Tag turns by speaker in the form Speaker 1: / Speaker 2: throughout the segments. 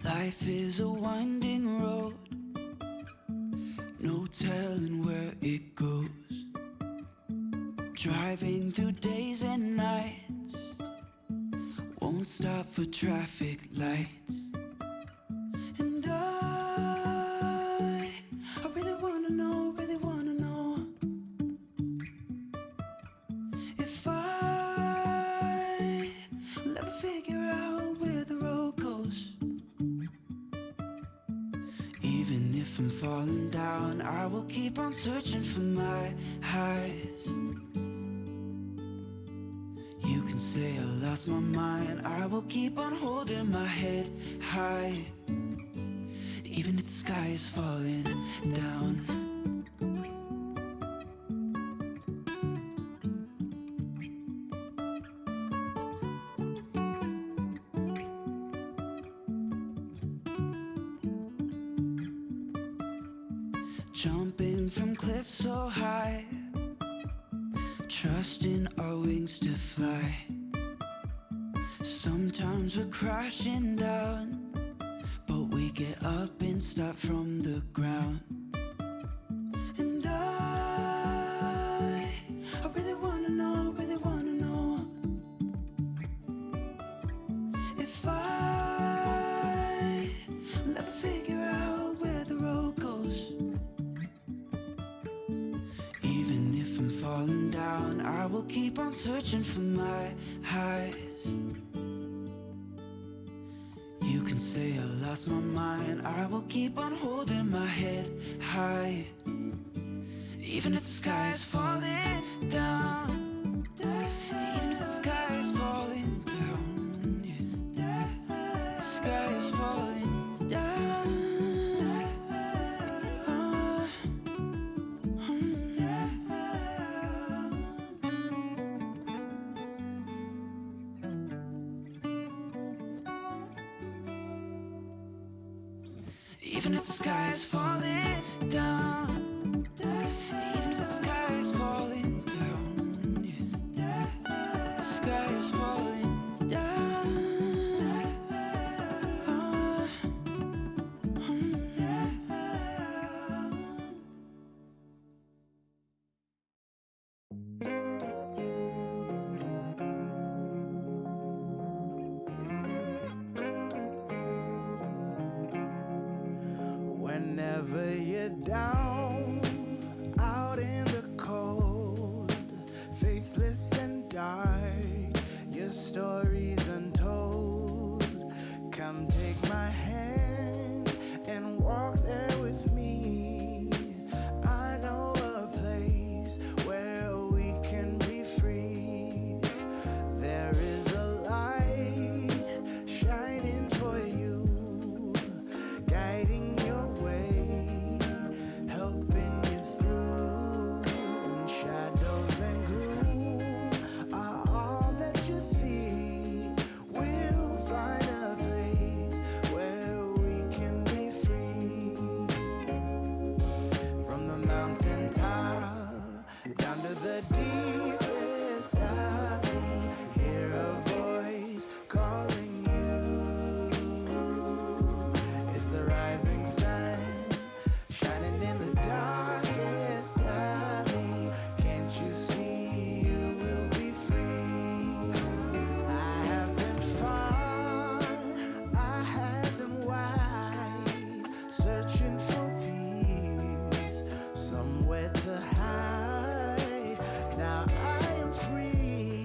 Speaker 1: Life is a winding road, no telling where it goes. Driving through days and nights, won't stop for traffic lights. And I really wanna know, if I'll ever figure out where the road goes. Even if I'm falling down, I will keep on searching for my highs. You can say I lost my mind, I will keep on holding my head high. Even if the sky is falling down. Jumping from cliffs so high, trusting our wings to fly. Sometimes we're crashing down, but we get up and start from the ground. And I really wanna know, if I'll ever figure out where the road goes. Even if I'm falling down, I will keep on searching for my highs. You can say I lost my mind, I will keep on holding my head high. Even if the sky is falling down, even if the sky is falling down, yeah. The sky is falling down. Even if the sky is falling down, even if the sky is falling down, yeah. The sky is falling down.
Speaker 2: Whenever you're down, out in the cold, faithless and dark, your story's untold. Come take my hand and walk there with me. I know a place where we can be free. There is a light shining for you, guiding your way, helping you through. And shadows and gloom are all that you see. We'll find a place where we can be free. From the mountaintop down to the deepest valley, hear a voice calling you. It's the rising sun, shining in the darkest alley. Can't you see you will be free? I have been far, I have been wide, searching for peace, somewhere to hide. Now I am free.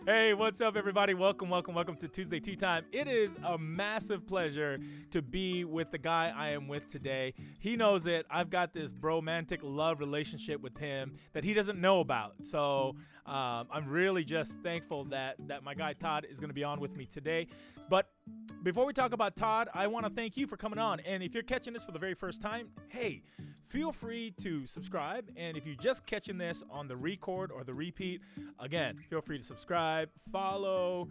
Speaker 3: Hey, what's up, everybody? Welcome to Tuesday Tea Time. It is a massive pleasure to be with the guy I am with today. He knows it. I've got this bromantic love relationship with him that he doesn't know about. So I'm really just thankful that my guy Todd is going to be on with me today. But before we talk about Todd, I want to thank you for coming on. And if you're catching this for the very first time, hey, feel free to subscribe. And if you're just catching this on the record or the repeat, again, feel free to subscribe, follow,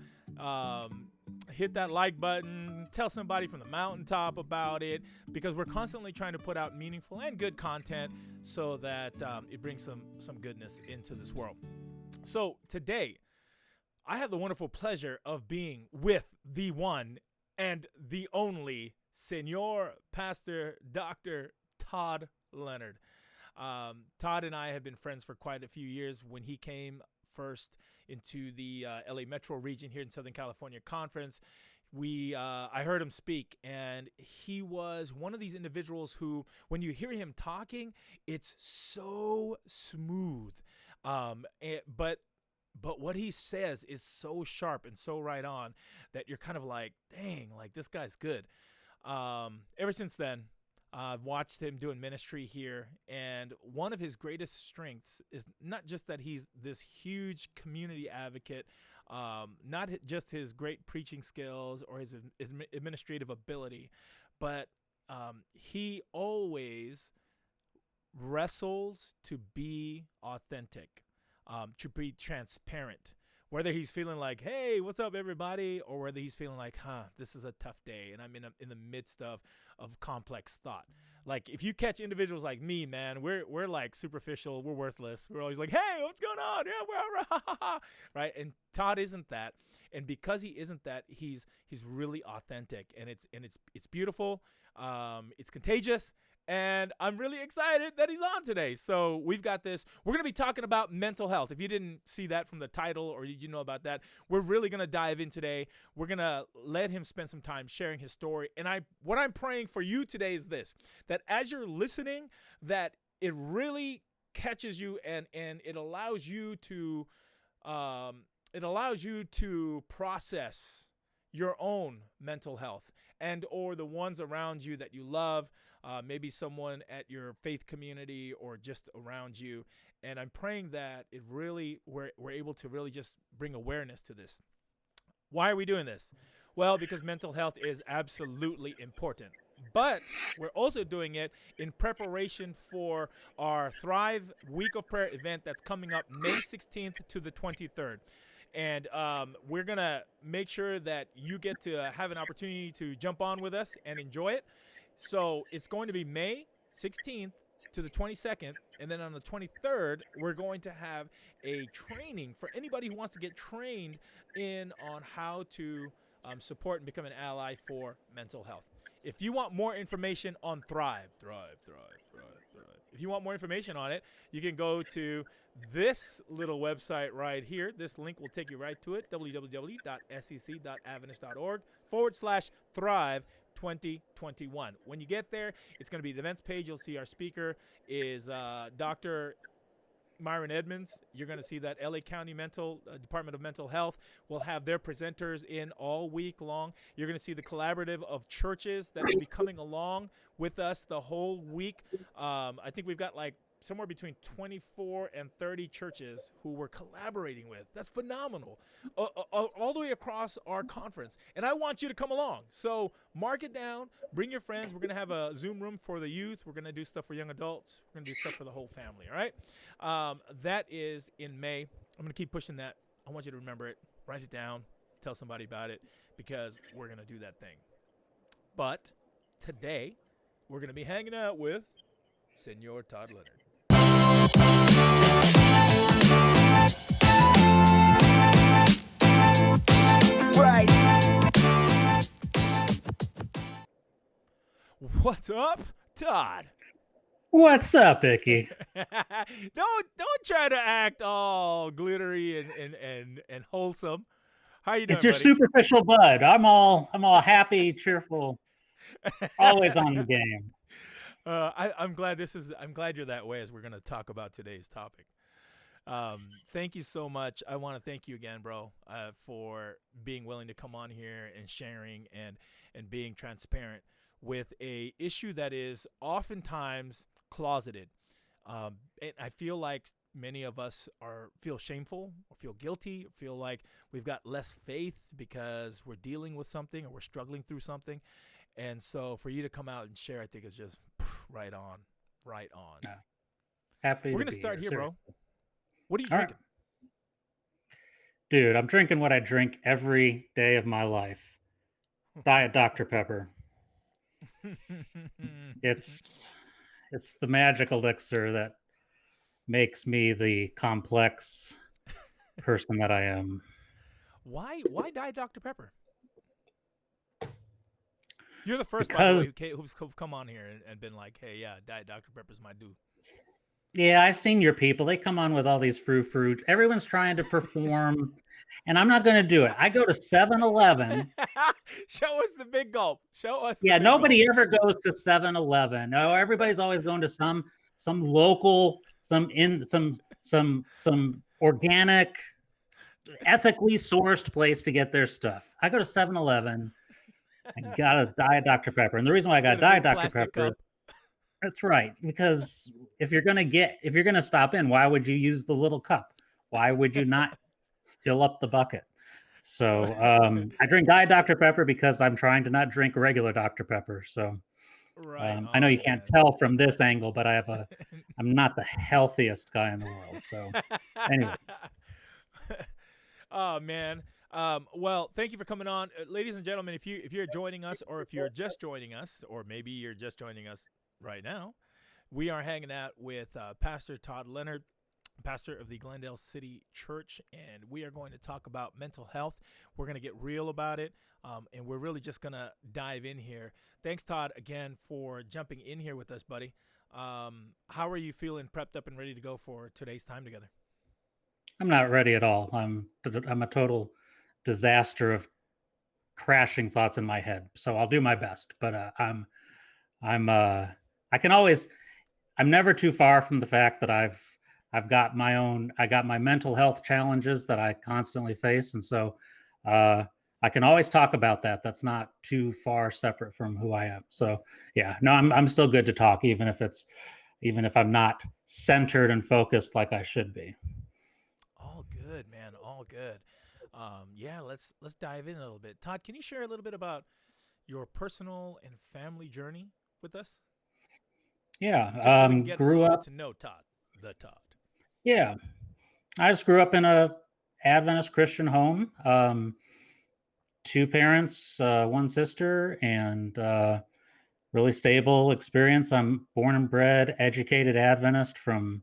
Speaker 3: hit that like button, tell somebody from the mountaintop about it, because we're constantly trying to put out meaningful and good content so that it brings some goodness into this world. So today, I have the wonderful pleasure of being with the one and the only Senor Pastor Dr. Todd Leonard. Todd and I have been friends for quite a few years. When he came first into the LA Metro region here in Southern California Conference, I heard him speak, and he was one of these individuals who, when you hear him talking, it's so smooth. But what he says is so sharp and so right on that you're kind of like, dang, like this guy's good. Ever since then, I've watched him doing ministry here, and one of his greatest strengths is not just that he's this huge community advocate, not just his great preaching skills or his administrative ability, but he always wrestles to be authentic, to be transparent. Whether he's feeling like, hey, what's up, everybody, or whether he's feeling like, this is a tough day, and I'm in the midst of complex thought. Like, if you catch individuals like me, man, we're like superficial, we're worthless. We're always like, hey, what's going on? Yeah, we're all right. Right? And Todd isn't that, and because he isn't that, he's really authentic, and it's beautiful. It's contagious. And I'm really excited that he's on today. So we've got this. We're going to be talking about mental health. If you didn't see that from the title or you know about that, we're really going to dive in today. We're going to let him spend some time sharing his story. And what I'm praying for you today is this, that as you're listening, that it really catches you and it allows you to process your own mental health and or the ones around you that you love. Maybe someone at your faith community or just around you. And I'm praying that we're able to really just bring awareness to this. Why are we doing this? Well, because mental health is absolutely important. But we're also doing it in preparation for our Thrive Week of Prayer event that's coming up May 16th to the 23rd. And we're going to make sure that you get to have an opportunity to jump on with us and enjoy it. So it's going to be May 16th to the 22nd, and then on the 23rd, we're going to have a training for anybody who wants to get trained on how to support and become an ally for mental health. If you want more information on Thrive. If you want more information on it, you can go to this little website right here. This link will take you right to it, www.sec.adventist.org/Thrive 2021. When you get there, it's going to be the events page. You'll see our speaker is Dr. Myron Edmonds. You're going to see that LA County Department of Mental Health will have their presenters in all week long. You're going to see the collaborative of churches that will be coming along with us the whole week. I think we've got like somewhere between 24 and 30 churches who we're collaborating with. That's phenomenal. All the way across our conference. And I want you to come along. So mark it down. Bring your friends. We're going to have a Zoom room for the youth. We're going to do stuff for young adults. We're going to do stuff for the whole family. All right? That is in May. I'm going to keep pushing that. I want you to remember it. Write it down. Tell somebody about it because we're going to do that thing. But today, we're going to be hanging out with Senor Todd Leonard.
Speaker 2: Right.
Speaker 3: What's up, Todd?
Speaker 4: What's up, Icky?
Speaker 3: Don't try to act all glittery and wholesome. How you doing,
Speaker 4: It's your
Speaker 3: buddy?
Speaker 4: superficial bud. I'm all happy, cheerful, always on the game.
Speaker 3: I'm glad you're that way as we're going to talk about today's topic. Thank you so much. I want to thank you again, bro, for being willing to come on here and sharing and being transparent with a issue that is oftentimes closeted. And I feel like many of us are feel shameful or feel guilty or feel like we've got less faith because we're dealing with something or we're struggling through something. And so for you to come out and share, I think is just right on, right on.
Speaker 4: Yeah. Happy
Speaker 3: We're
Speaker 4: to
Speaker 3: gonna
Speaker 4: be
Speaker 3: start
Speaker 4: here,
Speaker 3: here,
Speaker 4: sir.
Speaker 3: bro. What are you
Speaker 4: All right,
Speaker 3: drinking?
Speaker 4: dude, I'm drinking what I drink every day of my life. Diet Dr. Pepper. It's it's the magic elixir that makes me the complex person that I am.
Speaker 3: Why Diet Dr Pepper? You're the first, by the
Speaker 4: Because
Speaker 3: way, who's come on here and been like, hey, yeah, Diet Dr Pepper's my dude.
Speaker 4: yeah, I've seen your people. They come on with all these fruit. Everyone's trying to perform, and I'm not going to do it. I go to 7-Eleven.
Speaker 3: Show us the big gulp. Show us the
Speaker 4: Yeah,
Speaker 3: big gulp.
Speaker 4: nobody ever goes to 7-Eleven. No, everybody's always going to some local, some organic, ethically sourced place to get their stuff. I go to 7-Eleven. I got a Diet Dr. Pepper. And the reason why I got
Speaker 3: Get a
Speaker 4: Diet
Speaker 3: big
Speaker 4: Dr.
Speaker 3: plastic
Speaker 4: Pepper,
Speaker 3: cup.
Speaker 4: that's right. Because if you're gonna stop in, why would you use the little cup? Why would you not fill up the bucket? So I drink Diet Dr. Pepper because I'm trying to not drink regular Dr. Pepper. So
Speaker 3: Right
Speaker 4: I know you
Speaker 3: on,
Speaker 4: can't
Speaker 3: man.
Speaker 4: tell from this angle, but I'm not the healthiest guy in the world. So anyway,
Speaker 3: Oh man. Well, thank you for coming on, ladies and gentlemen. If you're joining us, or if you're just joining us, or maybe you're just joining us right now, we are hanging out with Pastor Todd Leonard, pastor of the Glendale City Church, and we are going to talk about mental health. We're going to get real about it, and we're really just going to dive in here. Thanks, Todd, again for jumping in here with us, buddy. How are you feeling, prepped up and ready to go for today's time together?
Speaker 4: I'm not ready at all. I'm a total disaster of crashing thoughts in my head. So I'll do my best, but I'm I can always I'm never too far from the fact that I got my mental health challenges that I constantly face, and so uh, I can always talk about that. That's not too far separate from who I am. So yeah, no, I'm still good to talk, even if I'm not centered and focused like I should be.
Speaker 3: All good, man. All good. Yeah, let's dive in a little bit. Todd, can you share a little bit about your personal and family journey with us,
Speaker 4: Yeah,
Speaker 3: just so we can get a
Speaker 4: grew
Speaker 3: little bit
Speaker 4: up.
Speaker 3: to know Todd, the Todd?
Speaker 4: Yeah, I just grew up in a Adventist Christian home. Two parents, one sister, and really stable experience. I'm born and bred, educated Adventist from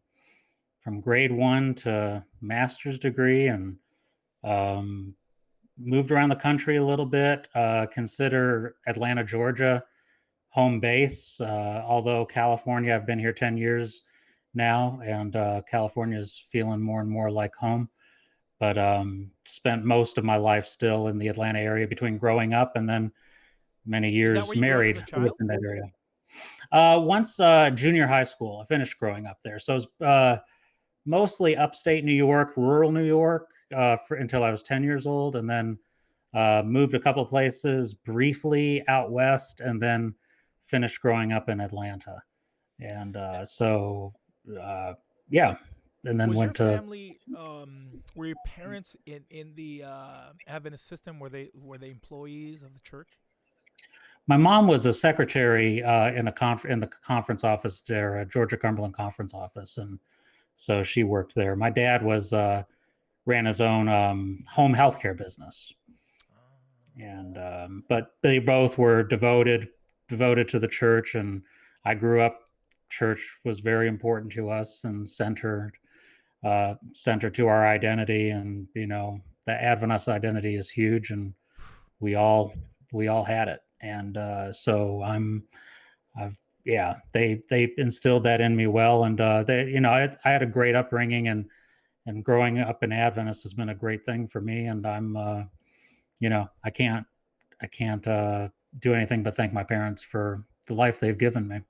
Speaker 4: grade one to master's degree, and um, moved around the country a little bit. Consider Atlanta, Georgia, home base. Although California, I've been here 10 years now, and California is feeling more and more like home. But spent most of my life still in the Atlanta area between growing up and then many
Speaker 3: Is that where
Speaker 4: years
Speaker 3: you grew up as a
Speaker 4: married
Speaker 3: child?
Speaker 4: within that area. Once junior high school, I finished growing up there. So it was mostly upstate New York, rural New York, until I was 10 years old, and then moved a couple places briefly out west, and then finished growing up in Atlanta. And yeah, and then
Speaker 3: Was your
Speaker 4: went to.
Speaker 3: family, were your parents in the Adventist system? Were they employees of the church?
Speaker 4: My mom was a secretary in the conference office there, Georgia Cumberland conference office, and so she worked there. My dad was ran his own home healthcare business, and but they both were devoted to the church, and I grew up. Church was very important to us and centered to our identity, and the Adventist identity is huge, and we all we all had it, and so I've yeah, they instilled that in me well, and I had a great upbringing, and growing up in Adventist has been a great thing for me, and I'm I can't do anything but thank my parents for the life they've given me.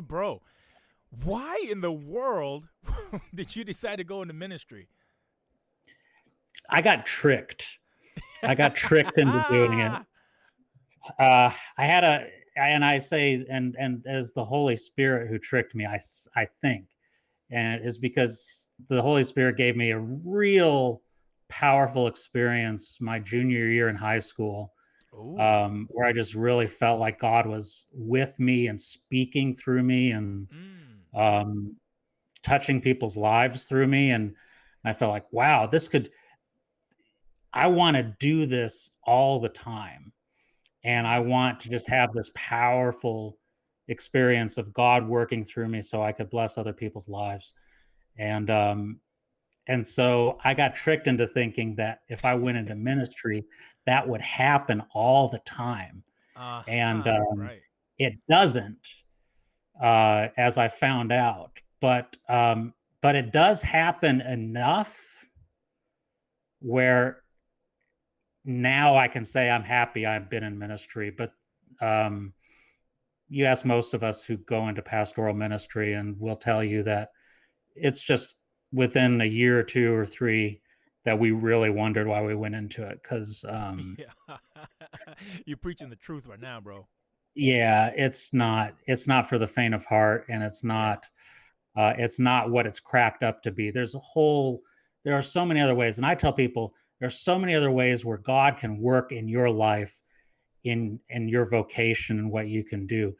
Speaker 3: Bro, Why in the world did you decide to go into ministry?
Speaker 4: I got tricked. I got tricked into doing it. I had a, and I say, and as the Holy Spirit who tricked me, I think, and it's because the Holy Spirit gave me a real powerful experience my junior year in high school,
Speaker 3: Oh.
Speaker 4: where I just really felt like God was with me and speaking through me and
Speaker 3: Mm.
Speaker 4: um, touching people's lives through me, and I felt like, wow, this could. I want to do this all the time, and I
Speaker 3: Mm.
Speaker 4: want to just have this powerful experience of God working through me so I could bless other people's lives. And so I got tricked into thinking that if I went into ministry, that would happen all the time. And
Speaker 3: Right.
Speaker 4: it doesn't, as I found out. But it does happen enough where now I can say I'm happy I've been in ministry. But um, you ask most of us who go into pastoral ministry, and we'll tell you that it's just within a year or two or three that we really wondered why we went into it. Because
Speaker 3: Yeah. You're preaching the truth right now, bro.
Speaker 4: yeah, it's not for the faint of heart, and
Speaker 3: Yeah.
Speaker 4: it's not what it's cracked up to be. There are so many other ways, and I tell people there's so many other ways where God can work in your life, in your vocation, and what you can do.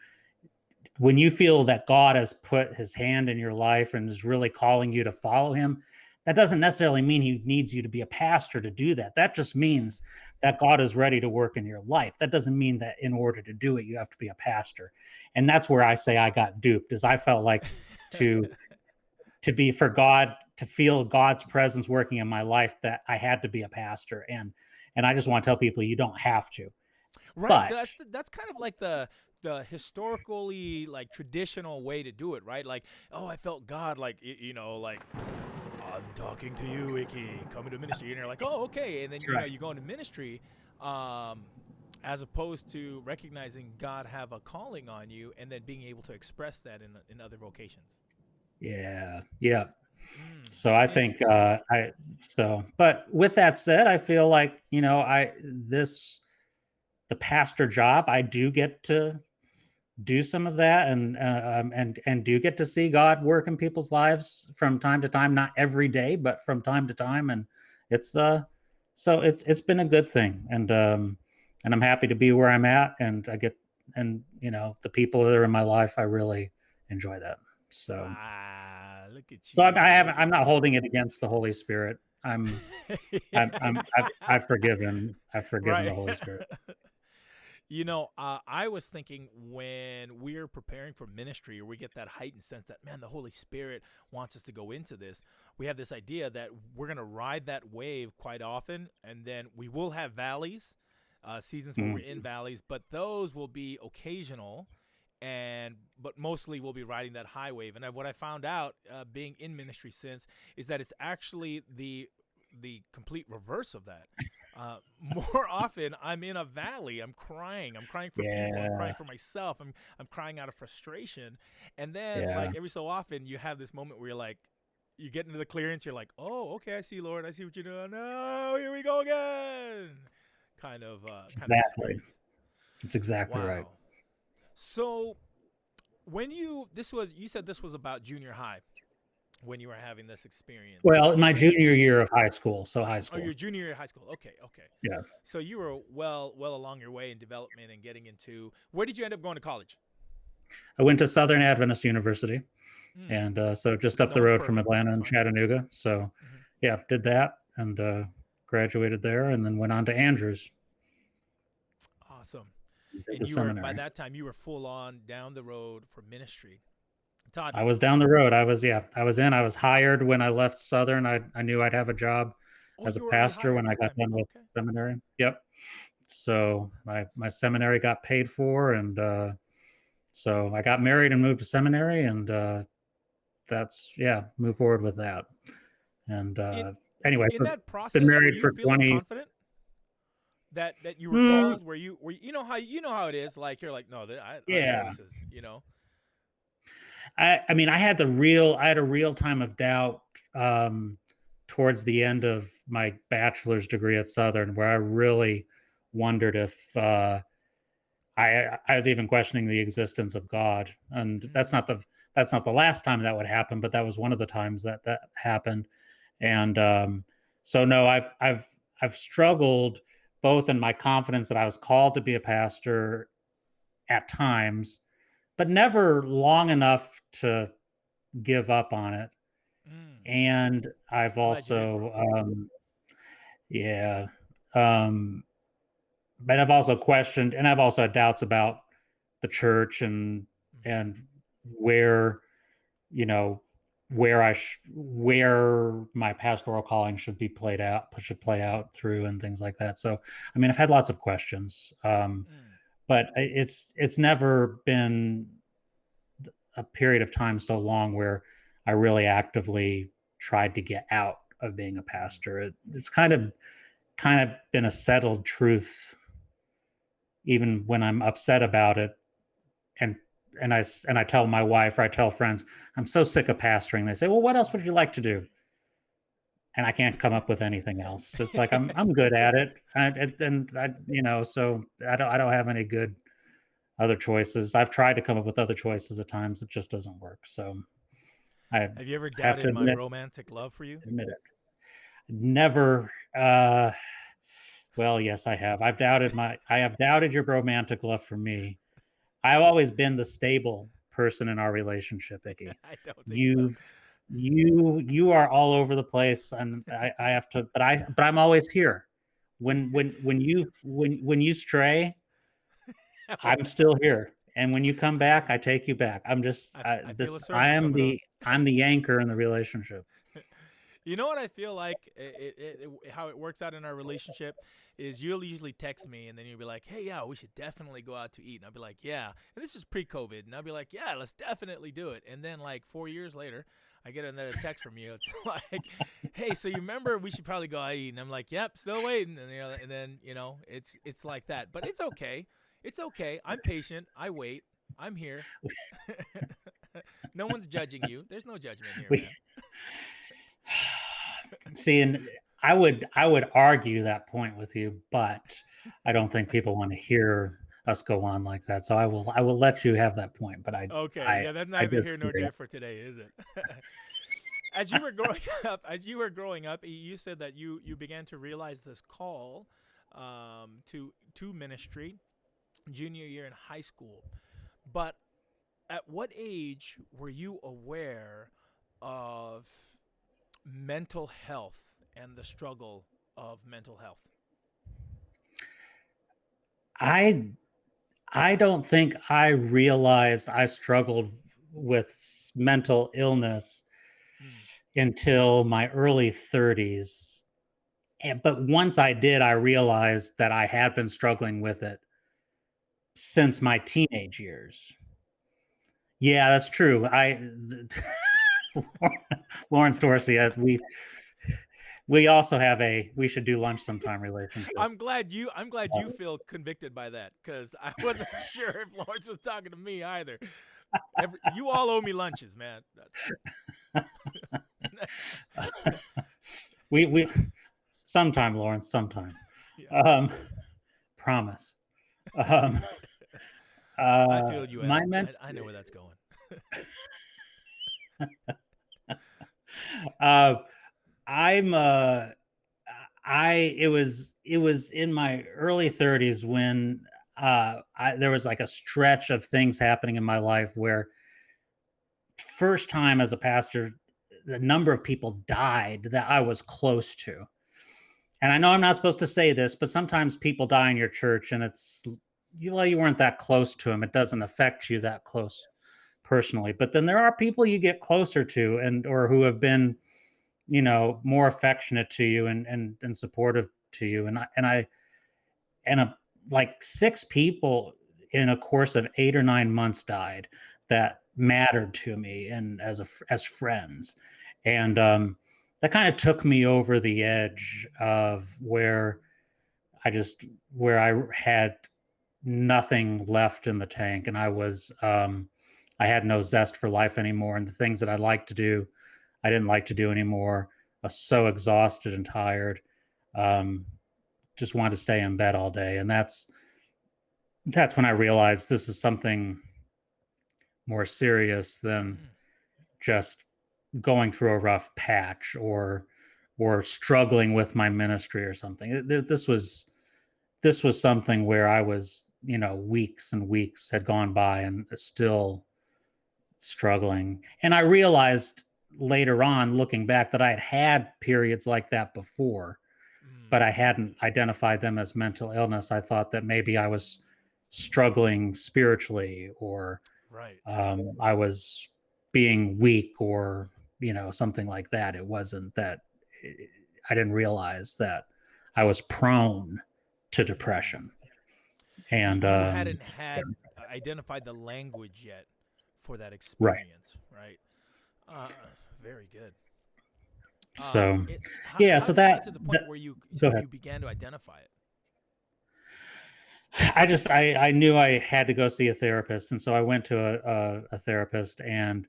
Speaker 4: When you feel that God has put his hand in your life and is really calling you to follow him, that doesn't necessarily mean he needs you to be a pastor to do that. That just means that God is ready to work in your life. That doesn't mean that in order to do it, you have to be a pastor. And that's where I say I got duped, is I felt like to be for God to feel God's presence working in my life that I had to be a pastor. And I just want to tell people you don't have to.
Speaker 3: Right.
Speaker 4: But
Speaker 3: That's kind of like the historically like traditional way to do it, right? Like, oh, I felt God, like like I'm talking to you, Icky, coming to ministry, and you're like, oh, okay, and then
Speaker 4: that's right.
Speaker 3: you go into ministry, um, as opposed to recognizing God have a calling on you, and then being able to express that in other vocations.
Speaker 4: Yeah. Yeah.
Speaker 3: Mm,
Speaker 4: So I think
Speaker 3: interesting.
Speaker 4: but with that said, I feel like, the pastor job, I do get to do some of that, and do get to see God work in people's lives from time to time, not every day, but from time to time. And it's so it's been a good thing. And I'm happy to be where I'm at, and I get, and the people that are in my life, I really enjoy that. So
Speaker 3: Look at
Speaker 4: so
Speaker 3: you, look
Speaker 4: I'm
Speaker 3: at
Speaker 4: not
Speaker 3: you.
Speaker 4: holding it against the Holy Spirit. I've forgiven. I've forgiven
Speaker 3: Right.
Speaker 4: the Holy Spirit.
Speaker 3: I was thinking when we're preparing for ministry or we get that heightened sense that, man, the Holy Spirit wants us to go into this, we have this idea that we're going to ride that wave quite often. And then we will have valleys, seasons where we're in
Speaker 4: Mhm.
Speaker 3: valleys, but those will be occasional. But mostly we'll be riding that high wave. And what I found out, being in ministry since, is that it's actually the complete reverse of that. More often, I'm in a valley. I'm crying. I'm crying for people. I'm crying
Speaker 4: Yeah,
Speaker 3: for myself. I'm crying out of frustration. And then,
Speaker 4: yeah,
Speaker 3: like every so often, you have this moment where you're like, you get into the clearance. You're like, oh, okay, I see, Lord. I see what you're doing. No, here we go again. Kind of
Speaker 4: exactly.
Speaker 3: experience.
Speaker 4: That's exactly right.
Speaker 3: Wow. So when you said this was about junior high when you were having this experience.
Speaker 4: Well, my junior year of high school, so high
Speaker 3: Oh, your
Speaker 4: school.
Speaker 3: junior year of high school. Okay, okay.
Speaker 4: Yeah.
Speaker 3: So you were well along your way in development and getting into. Where did you end up going to college?
Speaker 4: I went to Southern Adventist University,
Speaker 3: Mm,
Speaker 4: and so just up
Speaker 3: no
Speaker 4: the
Speaker 3: one's
Speaker 4: road from
Speaker 3: perfect.
Speaker 4: Atlanta
Speaker 3: That's
Speaker 4: and
Speaker 3: fine.
Speaker 4: Chattanooga. So,
Speaker 3: Hmm.
Speaker 4: yeah, did that, and graduated there, and then went on to Andrews.
Speaker 3: Awesome.
Speaker 4: Did
Speaker 3: And
Speaker 4: the
Speaker 3: you were by
Speaker 4: seminary.
Speaker 3: that time you were full on down the road for ministry. Todd,
Speaker 4: I was down the road. I was in. I was hired when I left Southern. I knew I'd have a job
Speaker 3: oh,
Speaker 4: as a
Speaker 3: you were already
Speaker 4: pastor
Speaker 3: hired
Speaker 4: when
Speaker 3: by
Speaker 4: I
Speaker 3: the
Speaker 4: got
Speaker 3: time.
Speaker 4: done with
Speaker 3: Okay,
Speaker 4: seminary. Yep. So
Speaker 3: that's
Speaker 4: my
Speaker 3: awesome.
Speaker 4: seminary got paid for, and so I got married and moved to seminary, and that's, yeah, move forward with that. And
Speaker 3: In
Speaker 4: anyway,
Speaker 3: in that
Speaker 4: been
Speaker 3: process, were
Speaker 4: married
Speaker 3: you
Speaker 4: for
Speaker 3: feeling
Speaker 4: 20.
Speaker 3: confident that you were
Speaker 4: Mm,
Speaker 3: called? Were you know how it is? Like you're like, no, I know
Speaker 4: yeah.
Speaker 3: this is.
Speaker 4: I mean, I had a real time of doubt towards the end of my bachelor's degree at Southern, where I really wondered if I was even questioning the existence of God. And that's not the last time that would happen, but that was one of the times that that happened. And so no, I've struggled both in my confidence that I was called to be a pastor at times, but never long enough to give up on it.
Speaker 3: Mm.
Speaker 4: And I've
Speaker 3: Glad you didn't.
Speaker 4: also, yeah, um, but I've also questioned, and I've also had doubts about the church
Speaker 3: Mhm.
Speaker 4: and where, you know, where my pastoral calling should play out through, and things like that. So, I mean, I've had lots of questions,
Speaker 3: Mm.
Speaker 4: but it's never been a period of time so long where I really actively tried to get out of being a
Speaker 3: Mm.
Speaker 4: pastor. It's kind of been a settled truth, even when I'm upset about it, and and I tell my wife or I tell friends I'm so sick of pastoring. They say, "Well, what else would you like to do?" And I can't come up with anything else. It's like I'm good at it, and I so I don't have any good other choices. I've tried to come up with other choices at times. It just doesn't work. So I
Speaker 3: Have you ever
Speaker 4: have to
Speaker 3: doubted my romantic love for you?
Speaker 4: admit it. Never. Well, yes, I have. I have doubted your romantic love for me. I've always been the stable person in our relationship, Icky.
Speaker 3: I don't think so.
Speaker 4: You've you are all over the place, and I have to, but I'm always here. When you stray, I'm
Speaker 3: Okay.
Speaker 4: still here. And when you come back, I take you back.
Speaker 3: I feel a sermon coming on.
Speaker 4: I'm the anchor in the relationship.
Speaker 3: You know what I feel like how it works out in our relationship is you'll usually text me and then you'll be like, "Hey, yeah, we should definitely go out to eat." And I'll be like, "Yeah." And this is pre-COVID, and I'll be like, "Yeah, let's definitely do it." And then like 4 years later, I get another text from you. It's like, "Hey, so you remember we should probably go out to eat?" And I'm like, "Yep, still waiting." And then it's like that, but it's okay. It's okay. I'm patient. I wait. I'm here. No one's judging you. There's no judgment here,
Speaker 4: We
Speaker 3: man.
Speaker 4: see, and I would argue that point with you, but I don't think people want to hear us go on like that. So I will let you have that point, but
Speaker 3: Okay,
Speaker 4: I
Speaker 3: yeah, that's
Speaker 4: I
Speaker 3: neither here nor
Speaker 4: disagree.
Speaker 3: there for today, is it? As you were growing up, you said that you began to realize this call to ministry junior year in high school. But at what age were you aware of mental health and the struggle of mental health?
Speaker 4: I I don't think I realized I struggled with mental illness
Speaker 3: Mm.
Speaker 4: until my early 30s. But once I did, I realized that I had been struggling with it since my teenage years. Yeah, that's true. Lawrence Dorsey, we also have a we should do lunch sometime relationship.
Speaker 3: I'm glad you feel convicted by that because I wasn't sure if Lawrence was talking to me either. You all owe me lunches, man.
Speaker 4: We sometime, Lawrence, sometime.
Speaker 3: Yeah.
Speaker 4: Um, promise. Um,
Speaker 3: I feel you
Speaker 4: my
Speaker 3: out.
Speaker 4: ment
Speaker 3: I know where that's going.
Speaker 4: uh, I'm I it was in my early 30s when there was like a stretch of things happening in my life where first time as a pastor the number of people died that I was close to. And I know I'm not supposed to say this, but sometimes people die in your church and you weren't that close to them. It doesn't affect you that close personally. But then there are people you get closer to and or who have been, more affectionate to you and supportive to you. And like six people in a course of 8 or 9 months died that mattered to me and as friends. And that kind of took me over the edge of where I had nothing left in the tank, and I had no zest for life anymore, and the things that I liked to do, I didn't like to do anymore. I was so exhausted and tired. Um, just wanted to stay in bed all day, and that's when I realized this is something more serious than
Speaker 3: Mm.
Speaker 4: just going through a rough patch or struggling with my ministry or something. This was something where I was, weeks and weeks had gone by and still struggling. And I realized later on, looking back, that I had periods like that before,
Speaker 3: Mm.
Speaker 4: but I hadn't identified them as mental illness. I thought that maybe I was struggling spiritually, or
Speaker 3: Right.
Speaker 4: I was being weak, or something like that. It wasn't that. I didn't realize that I was prone to
Speaker 3: Mm.
Speaker 4: depression. And
Speaker 3: You
Speaker 4: um,
Speaker 3: hadn't
Speaker 4: yeah,
Speaker 3: had identified the language yet for that
Speaker 4: right.
Speaker 3: experience, right? Uh, Very good.
Speaker 4: So yeah,
Speaker 3: How
Speaker 4: so
Speaker 3: did you get to the
Speaker 4: that
Speaker 3: point where you
Speaker 4: go ahead.
Speaker 3: you began to identify it?
Speaker 4: I knew I had to go see a therapist, and so I went to a therapist, and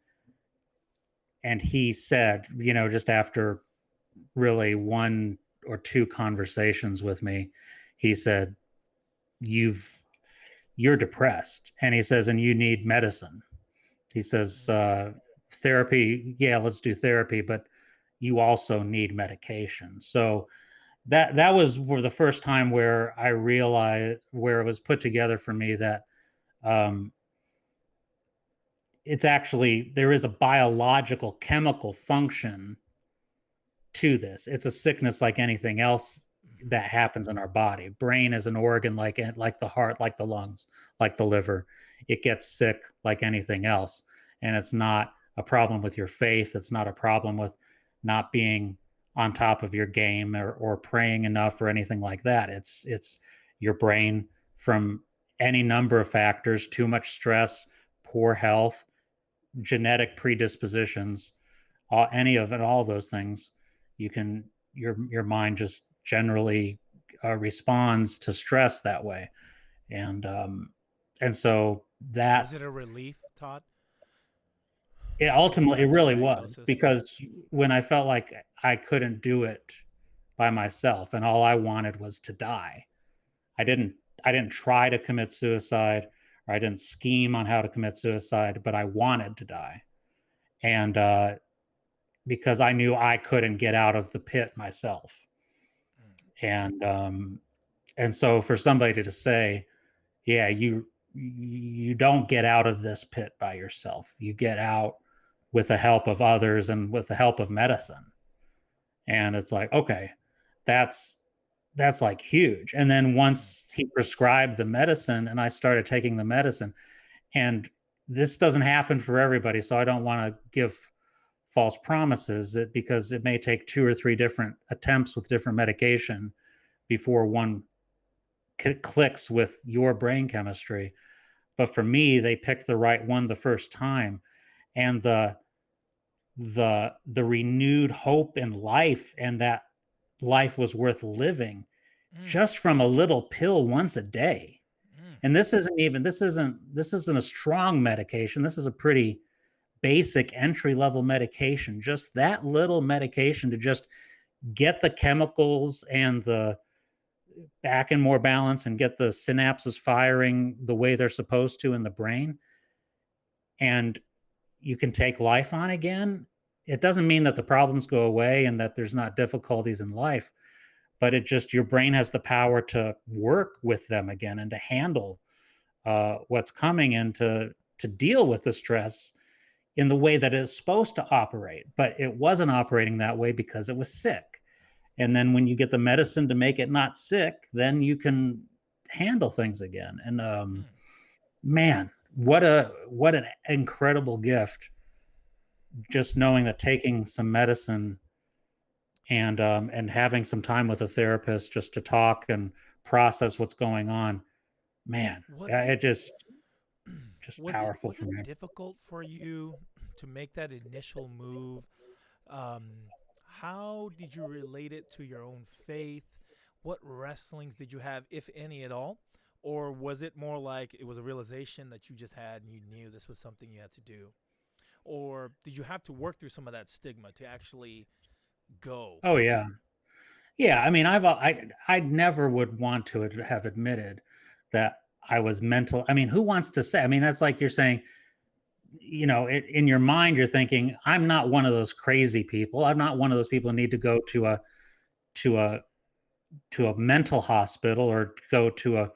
Speaker 4: he said, just after really one or two conversations with me, he said, "You've you're depressed," and he says, "And you need medicine." He says,
Speaker 3: Mm.
Speaker 4: "Therapy, yeah, let's do therapy, but you also need medication." So that was for the first time where I realized, where it was put together for me, that um, it's actually, there is a biological chemical function to this. It's a sickness like anything else
Speaker 3: Mhm.
Speaker 4: that happens in our body. Brain is an organ like the heart, like the lungs, like the liver. It gets sick like anything else, and it's not a problem with your faith. It's not a problem with not being on top of your game, or praying enough or anything like that. It's your brain, from any number of factors: too much stress, poor health, genetic predispositions, any of it, all those things. You can your mind just generally responds to stress that way, and so
Speaker 3: Was
Speaker 4: that
Speaker 3: it a relief, Todd, when you
Speaker 4: ultimately, it
Speaker 3: got that
Speaker 4: really was,
Speaker 3: diagnosis?
Speaker 4: because when I felt like I couldn't do it by myself, and all I wanted was to die, I didn't I didn't try to commit suicide, or I didn't scheme on how to commit suicide, but I wanted to die. And because I knew I couldn't get out of the pit myself.
Speaker 3: Mm.
Speaker 4: And so for somebody to say, yeah, you don't get out of this pit by yourself. You get out with the help of others and with the help of medicine. And it's like, okay, that's like huge. And then
Speaker 3: Mm.
Speaker 4: once he prescribed the medicine and I started taking the medicine, and this doesn't happen for everybody, so I don't want to give false promises, because it may take 2 or 3 different attempts with different medication before one clicks with your brain chemistry. But for me, they picked the right one the first time, and the renewed hope in life, and that life was worth living,
Speaker 3: Mm.
Speaker 4: just from a little pill once a day.
Speaker 3: Mm.
Speaker 4: And this isn't a strong medication. This is a pretty basic entry level medication. Just that little medication to just get the chemicals and the back in more balance, and get the synapses firing the way they're supposed to in the brain, and you can take life on again. It doesn't mean that the problems go away and that there's not difficulties in life, but it just, your brain has the power to work with them again, and to handle what's coming, and to deal with the stress in the way that it's supposed to operate. But it wasn't operating that way because it was sick. And then when you get the medicine to make it not sick, then you can handle things again. And
Speaker 3: Mm.
Speaker 4: man, what an incredible gift, just knowing that taking some medicine, and having some time with a therapist just to talk and process what's going on, man,
Speaker 3: Was it
Speaker 4: it just powerful
Speaker 3: was
Speaker 4: for
Speaker 3: it
Speaker 4: me.
Speaker 3: difficult for you to make that initial move? How did you relate it to your own faith? What wrestlings did you have, if any at all, or was it more like it was a realization that you just had and you knew this was something you had to do? Or did you have to work through some of that stigma to actually go?
Speaker 4: Oh yeah. Yeah, I mean, I never would want to have admitted that I was mental. I mean, who wants to say? I mean, that's like you're saying, in your mind, you're thinking, I'm not one of those crazy people. I'm not one of those people who need to go to a to a mental hospital or go to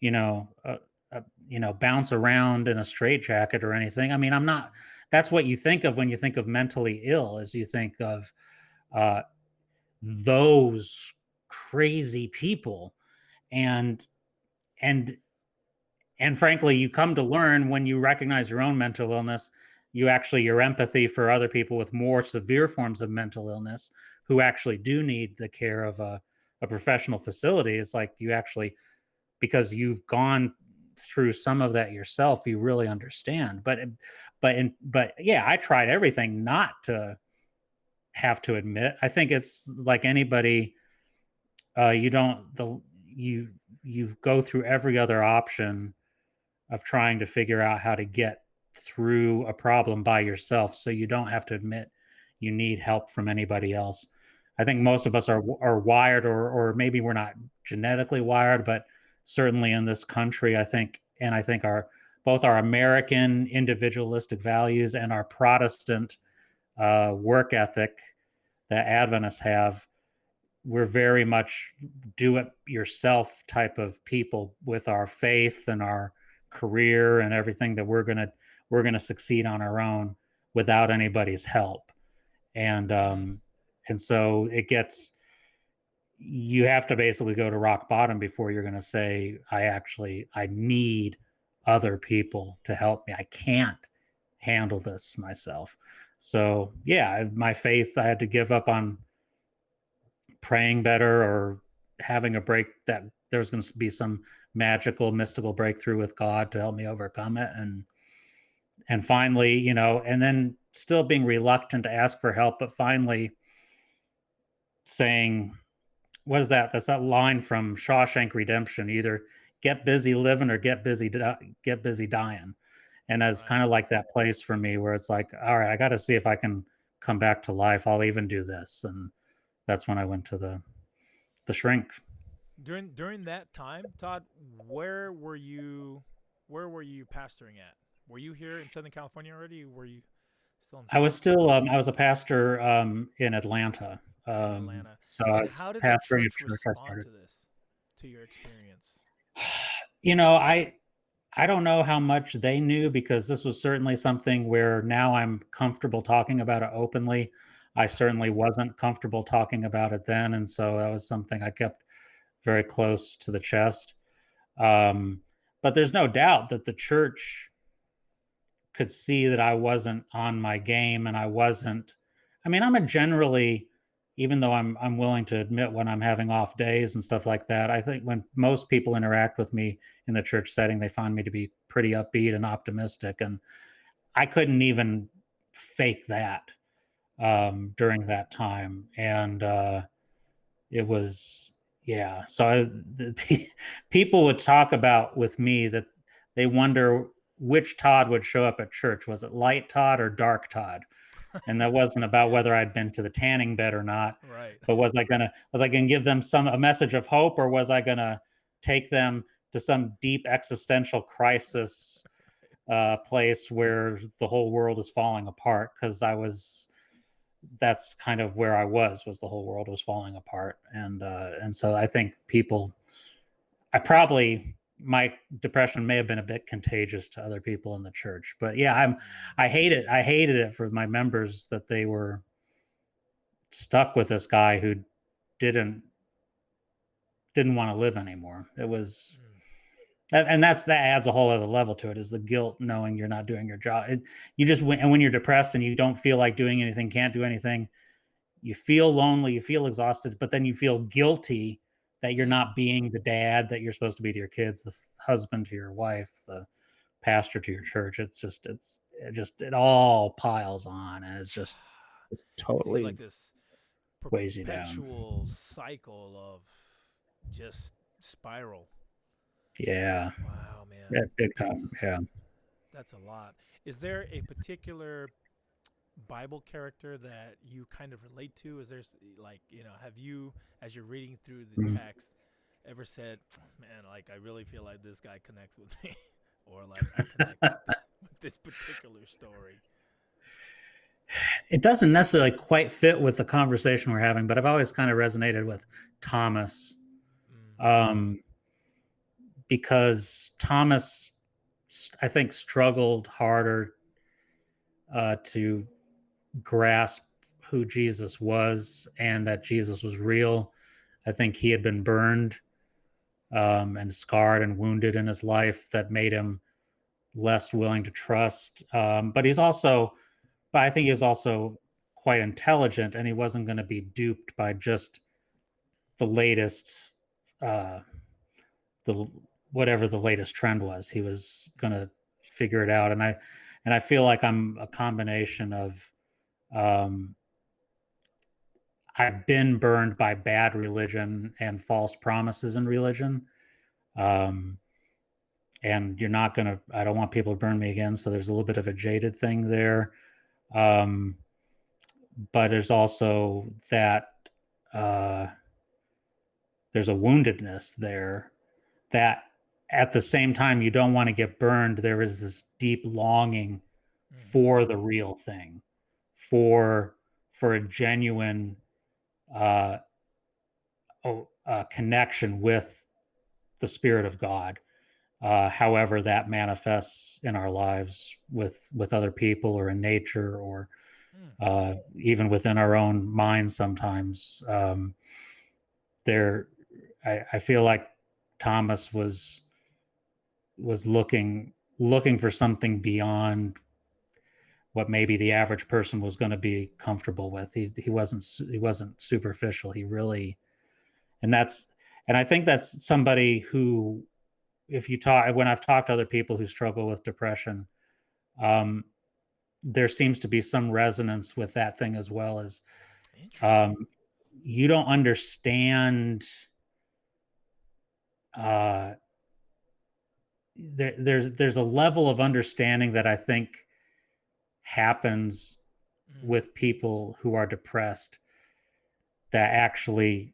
Speaker 4: you know, bounce around in a straitjacket or anything. I mean, I'm not. That's what you think of when you think of mentally ill, is you think of uh, those crazy people, and and and frankly, you come to learn when you recognize your own mental illness, your empathy for other people with more severe forms of mental illness who actually do need the care of a professional facility. It's like you actually, because you've gone through some of that yourself, you really understand. But yeah, I tried everything not to have to admit. I think it's like anybody, you don't the you go through every other option of trying to figure out how to get through a problem by yourself so you don't have to admit you need help from anybody else. I think most of us are wired, or maybe we're not genetically wired, but certainly in this country, I think our both our American individualistic values and our Protestant work ethic that Adventists have, we're very much do it yourself type of people with our faith and our career and everything, that we're gonna succeed on our own without anybody's help. And
Speaker 3: Mm,
Speaker 4: and so it gets, you have to basically go to rock bottom before you're going to say, I need other people to help me. I can't handle this myself. So yeah, my faith, I had to give up on praying better or having a break, that there was going to be some magical mystical breakthrough with God to help me overcome it. And finally, and then still being reluctant to ask for help, but finally saying, what is that? That's that line from Shawshank Redemption: either get busy living or get busy dying. And it's
Speaker 3: right.
Speaker 4: kind of like that place for me where it's like, all right, I got to see if I can come back to life. I'll even do this. And that's when I went to the shrink.
Speaker 3: During that time, Todd, where were you? Where were you pastoring at? Were you here in Southern California already? Were you still in Florida?
Speaker 4: I was a pastor in Atlanta.
Speaker 3: In Atlanta.
Speaker 4: So I
Speaker 3: And
Speaker 4: was
Speaker 3: how did the
Speaker 4: pastoring a
Speaker 3: church
Speaker 4: church I
Speaker 3: respond
Speaker 4: started.
Speaker 3: to this, to your experience?
Speaker 4: You know, I don't know how much they knew, because this was certainly something where now I'm comfortable talking about it openly. I certainly wasn't comfortable talking about it then, and so that was something I kept very close to the chest. Um, but there's no doubt that the church could see that I wasn't on my game, and I wasn't. I mean, I'm a generally, even though I'm willing to admit when I'm having off days and stuff like that. I think when most people interact with me in the church setting, they find me to be pretty upbeat and optimistic, and I couldn't even fake that during that time. And it was, yeah. So people would talk about with me that they wonder which Todd would show up at church. Was it light Todd or dark Todd? And that wasn't about
Speaker 3: Yeah,
Speaker 4: whether I'd been to the tanning bed or not,
Speaker 3: right.
Speaker 4: but was I gonna give them a message of hope, or was I gonna take them to some deep existential crisis place where the whole world is falling apart? Because that's kind of where I was the whole world was falling apart. And so I think I probably, my depression may have been a bit contagious to other people in the church. But yeah,
Speaker 3: Mm,
Speaker 4: I hated it for my members that they were stuck with this guy who didn't didn't want to live anymore. It was,
Speaker 3: mm.
Speaker 4: and that adds a whole other level to it, is the guilt knowing you're not doing your job. You just, and when you're depressed and you don't feel like doing anything, can't do anything, you feel lonely, you feel exhausted, but then you feel guilty that you're
Speaker 3: Mm.
Speaker 4: not being the dad that you're supposed to be to your kids, the husband to your wife, the pastor to your church. It all piles on, and it
Speaker 3: It seems
Speaker 4: totally
Speaker 3: like this
Speaker 4: weighs you down.
Speaker 3: perpetual cycle of just spiral.
Speaker 4: Yeah,
Speaker 3: Wow, man.
Speaker 4: yeah, big time.
Speaker 3: That's
Speaker 4: Yeah.
Speaker 3: that's a lot. Is there a particular Bible character that you kind of relate to? Is there like, have you, as you're reading through the
Speaker 4: Mm.
Speaker 3: text, ever said, man, like I really feel like this guy connects with me, or like I connect with with this particular story?
Speaker 4: It doesn't necessarily quite fit with the conversation we're having, but I've always kind of resonated with Thomas,
Speaker 3: Mm,
Speaker 4: um, because Thomas, I think, struggled harder to grasp who Jesus was and that Jesus was real. I think he had been burned and scarred and wounded in his life that made him less willing to trust. But I think he was also quite intelligent, and he wasn't going to be duped by just the latest, uh, the whatever the latest trend was. He was going to figure it out, and I feel like I'm a combination of. Um, I've been burned by bad religion and false promises in religion. Um, and you're not going to, I don't want people to burn me again. So there's a little bit of a jaded thing there. Um, but there's also that, uh, there's a woundedness there that at the same time you don't want to get burned. There is this deep longing
Speaker 3: mm,
Speaker 4: for the real thing, for a genuine uh, connection with the Spirit of God, however that manifests in our lives with other people or in nature or
Speaker 3: mm.
Speaker 4: even within our own minds. Sometimes there, I feel like Thomas was looking for something beyond what maybe the average person was going to be comfortable with. He wasn't superficial. He really, and that's and I think that's somebody who, if you talk, when I've talked to other people who struggle with depression, um, there seems to be some resonance with that thing as well. As
Speaker 3: Interesting.
Speaker 4: um, you don't understand, uh, there's a level of understanding that I think happens
Speaker 3: Mm,
Speaker 4: with people who are depressed that actually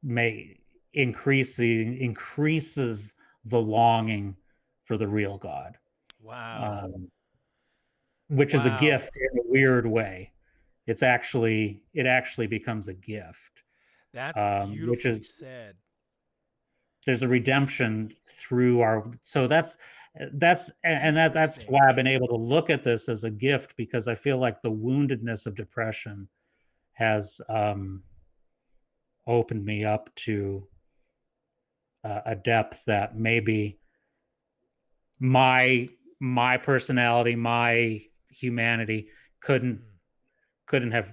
Speaker 4: may increases the longing for the real God,
Speaker 3: wow.
Speaker 4: um, which is a
Speaker 3: Wow.
Speaker 4: gift in a weird way. It actually becomes a gift,
Speaker 3: That's
Speaker 4: which
Speaker 3: beautifully
Speaker 4: is,
Speaker 3: said.
Speaker 4: there's a redemption through our, so that's
Speaker 3: Interesting.
Speaker 4: why I've been able to look at this as a gift, because I feel like the woundedness of depression has opened me up to a depth that maybe my my personality, my humanity couldn't
Speaker 3: Mm,
Speaker 4: couldn't have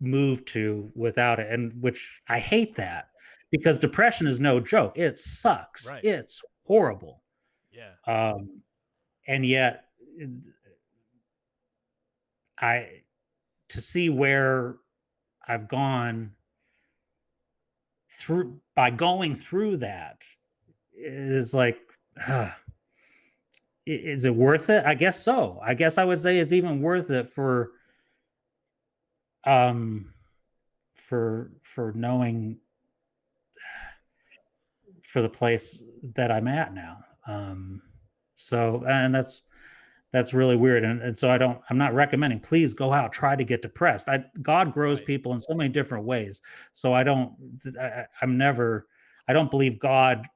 Speaker 4: moved to without it, and which I hate that, because depression is no joke. It sucks.
Speaker 3: right.
Speaker 4: It's horrible.
Speaker 3: Yeah.
Speaker 4: Um, and yet, I to see where I've gone through by going through that is like, uh, is it worth it? I guess so. I guess I would say it's even worth it um for knowing, for the place that I'm at now. So, and that's really weird. And so I'm not recommending, please go out, try to get depressed. God grows
Speaker 3: Right.
Speaker 4: people in so many different ways. So I'm never, I don't believe God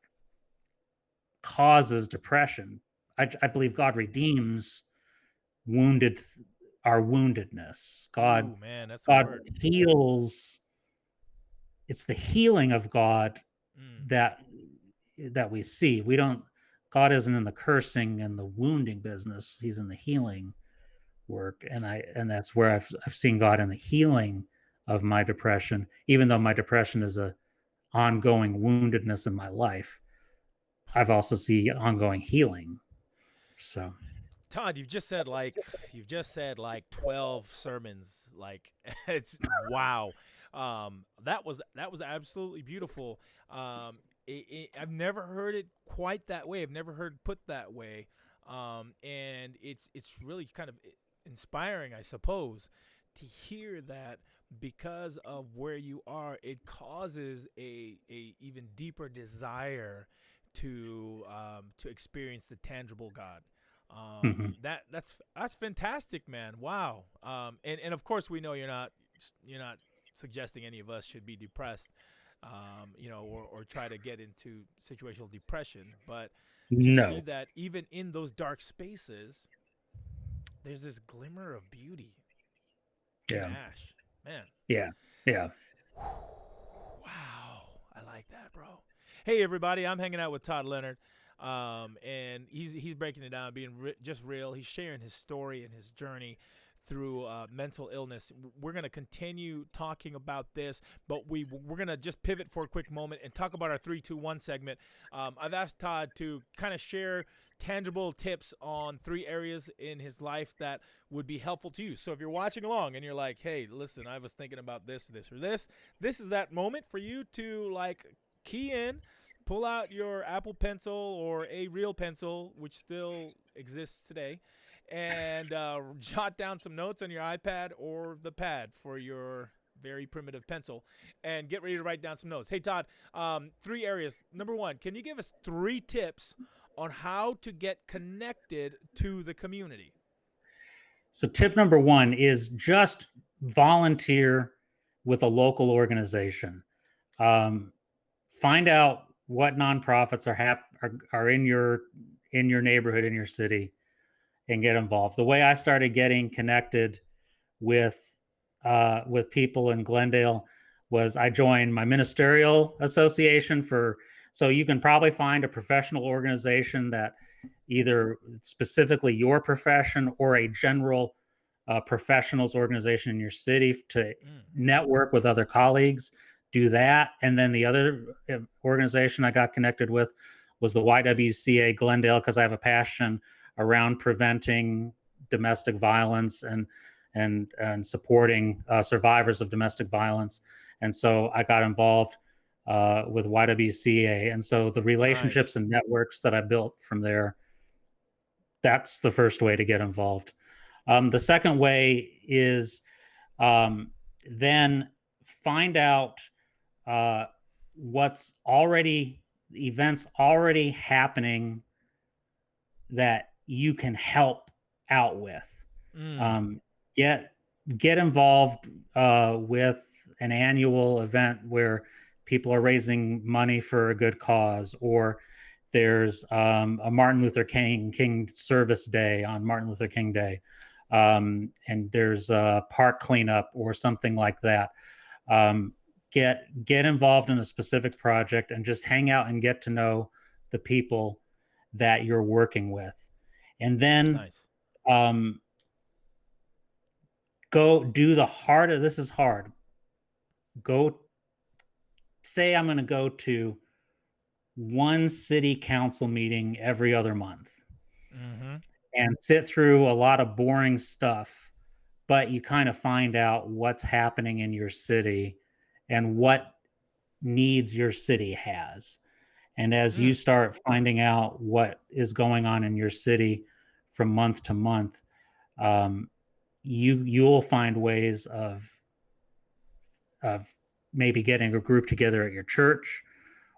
Speaker 4: causes depression. I believe
Speaker 3: Mm.
Speaker 4: God redeems wounded, our woundedness.
Speaker 3: Ooh, man, that's a
Speaker 4: God
Speaker 3: word.
Speaker 4: heals. It's the healing of God
Speaker 3: Mm,
Speaker 4: that we see. We don't. God isn't in the cursing and the wounding business. He's in the healing work, and that's where I've seen God in the healing of my depression. Even though my depression is a ongoing woundedness in my life, I've also see ongoing healing. So
Speaker 3: Todd, you've just said like 12 sermons. Like it's wow. That was absolutely beautiful. I've never heard it quite that way. I've never heard put that way, and it's really kind of inspiring, I suppose, to hear that because of where you are, it causes a even deeper desire to experience the tangible God.
Speaker 4: Mhm.
Speaker 3: That's fantastic, man. Wow. And of course we know you're not suggesting any of us should be depressed, or try to get into situational depression, but to see
Speaker 4: No.
Speaker 3: that even in those dark spaces, there's this glimmer of beauty in the
Speaker 4: Yeah.
Speaker 3: ash, man.
Speaker 4: Yeah. Yeah.
Speaker 3: Wow, I like that, bro. Hey, everybody, I'm hanging out with Todd Leonard, and he's breaking it down, being just real. He's sharing his story and his journey through mental illness. We're gonna continue talking about this, but we're gonna just pivot for a quick moment and talk about our 3-2-1 segment. I've asked Todd to kind of share tangible tips on 3 areas in his life that would be helpful to you. So if you're watching along and you're like, hey, listen, I was thinking about this, or this is that moment for you to like key in, pull out your Apple Pencil or a real pencil, which still exists today, and jot down some notes on your iPad or the pad for your very primitive pencil, and get ready to write down some notes. Hey, Todd, 3 areas. Number 1, can you give us 3 tips on how to get connected to the community?
Speaker 4: So tip number 1 is just volunteer with a local organization. Find out what nonprofits are in your neighborhood, in your city, and get involved. The way I started getting connected with people in Glendale was I joined my ministerial association for. So you can probably find a professional organization that either specifically your profession or a general professionals organization in your city to
Speaker 3: Mm.
Speaker 4: network with other colleagues. Do that, and then the other organization I got connected with was the YWCA Glendale, because I have a passion around preventing domestic violence and supporting survivors of domestic violence. And so I got involved with YWCA. And so the relationships
Speaker 3: Nice.
Speaker 4: and networks that I built from there, that's the first way to get involved. The second way is then find out uh, what's already events already happening that you can help out with.
Speaker 3: Mm.
Speaker 4: Um, get involved with an annual event where people are raising money for a good cause, or there's a Martin Luther King service day on Martin Luther King Day, and there's a park cleanup or something like that. Get involved in a specific project and just hang out and get to know the people that you're working with, and then
Speaker 3: Nice.
Speaker 4: um, go do the harder. This is hard. Go say I'm going to go to one city council meeting every other month
Speaker 3: Mm-hmm.
Speaker 4: and sit through a lot of boring stuff, but you kind of find out what's happening in your city and what needs your city has. And as you
Speaker 3: Mm.
Speaker 4: start finding out what is going on in your city from month to month, um, you'll find ways of maybe getting a group together at your church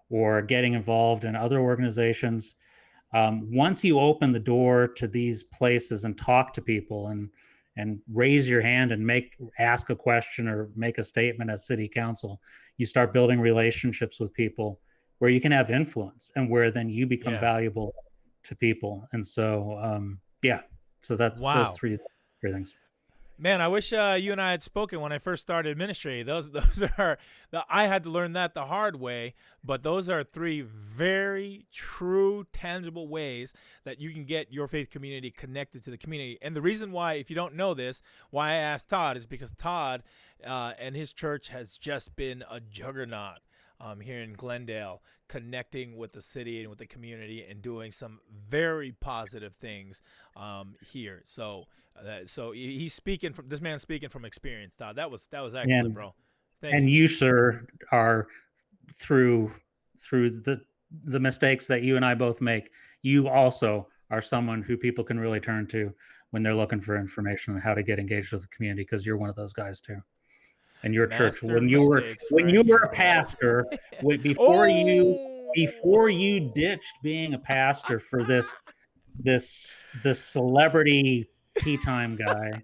Speaker 4: or getting involved in other organizations. Once you open the door to these places and talk to people and raise your hand and ask a question or make a statement at city council, you start building relationships with people where you can have influence and where then you become
Speaker 3: Yeah.
Speaker 4: valuable to people. And so yeah, so that's those
Speaker 3: Wow.
Speaker 4: three things.
Speaker 3: Man, I wish you and I had spoken when I first started ministry. Those are I had to learn that the hard way, but those are 3 very true, tangible ways that you can get your faith community connected to the community. And the reason why, if you don't know this, why I asked Todd is because Todd and his church has just been a juggernaut here in Glendale, connecting with the city and with the community and doing some very positive things here. So he's speaking from this man's speaking from experience, Todd. That was excellent,
Speaker 4: And
Speaker 3: bro. Thank you.
Speaker 4: you, sir, are through through the mistakes that you and I both make, you also are someone who people can really turn to when they're looking for information on how to get engaged with the community, because you're one of those guys too. And your church,
Speaker 3: Master of mistakes
Speaker 4: when
Speaker 3: right
Speaker 4: you were
Speaker 3: here,
Speaker 4: a
Speaker 3: bro.
Speaker 4: pastor, before you
Speaker 3: Oh,
Speaker 4: ditched being a pastor for this celebrity tea time guy,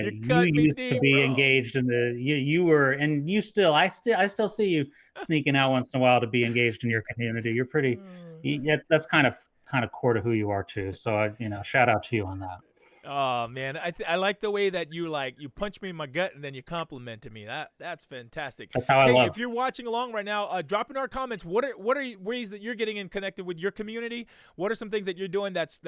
Speaker 3: you
Speaker 4: you
Speaker 3: cut me
Speaker 4: used to
Speaker 3: deep,
Speaker 4: be
Speaker 3: bro.
Speaker 4: engaged in you were, and you still, I still see you sneaking out once in a while to be engaged in your community. You're pretty, yeah, that's kind of core to who you are too. So shout out to you on that.
Speaker 3: Oh man, I like the way that you punch me in my gut and then you complimented me. That's fantastic.
Speaker 4: That's how I
Speaker 3: Hey,
Speaker 4: love.
Speaker 3: if you're watching along right now, drop in our comments. What are ways that you're getting in connected with your community? What are some things that you're doing that's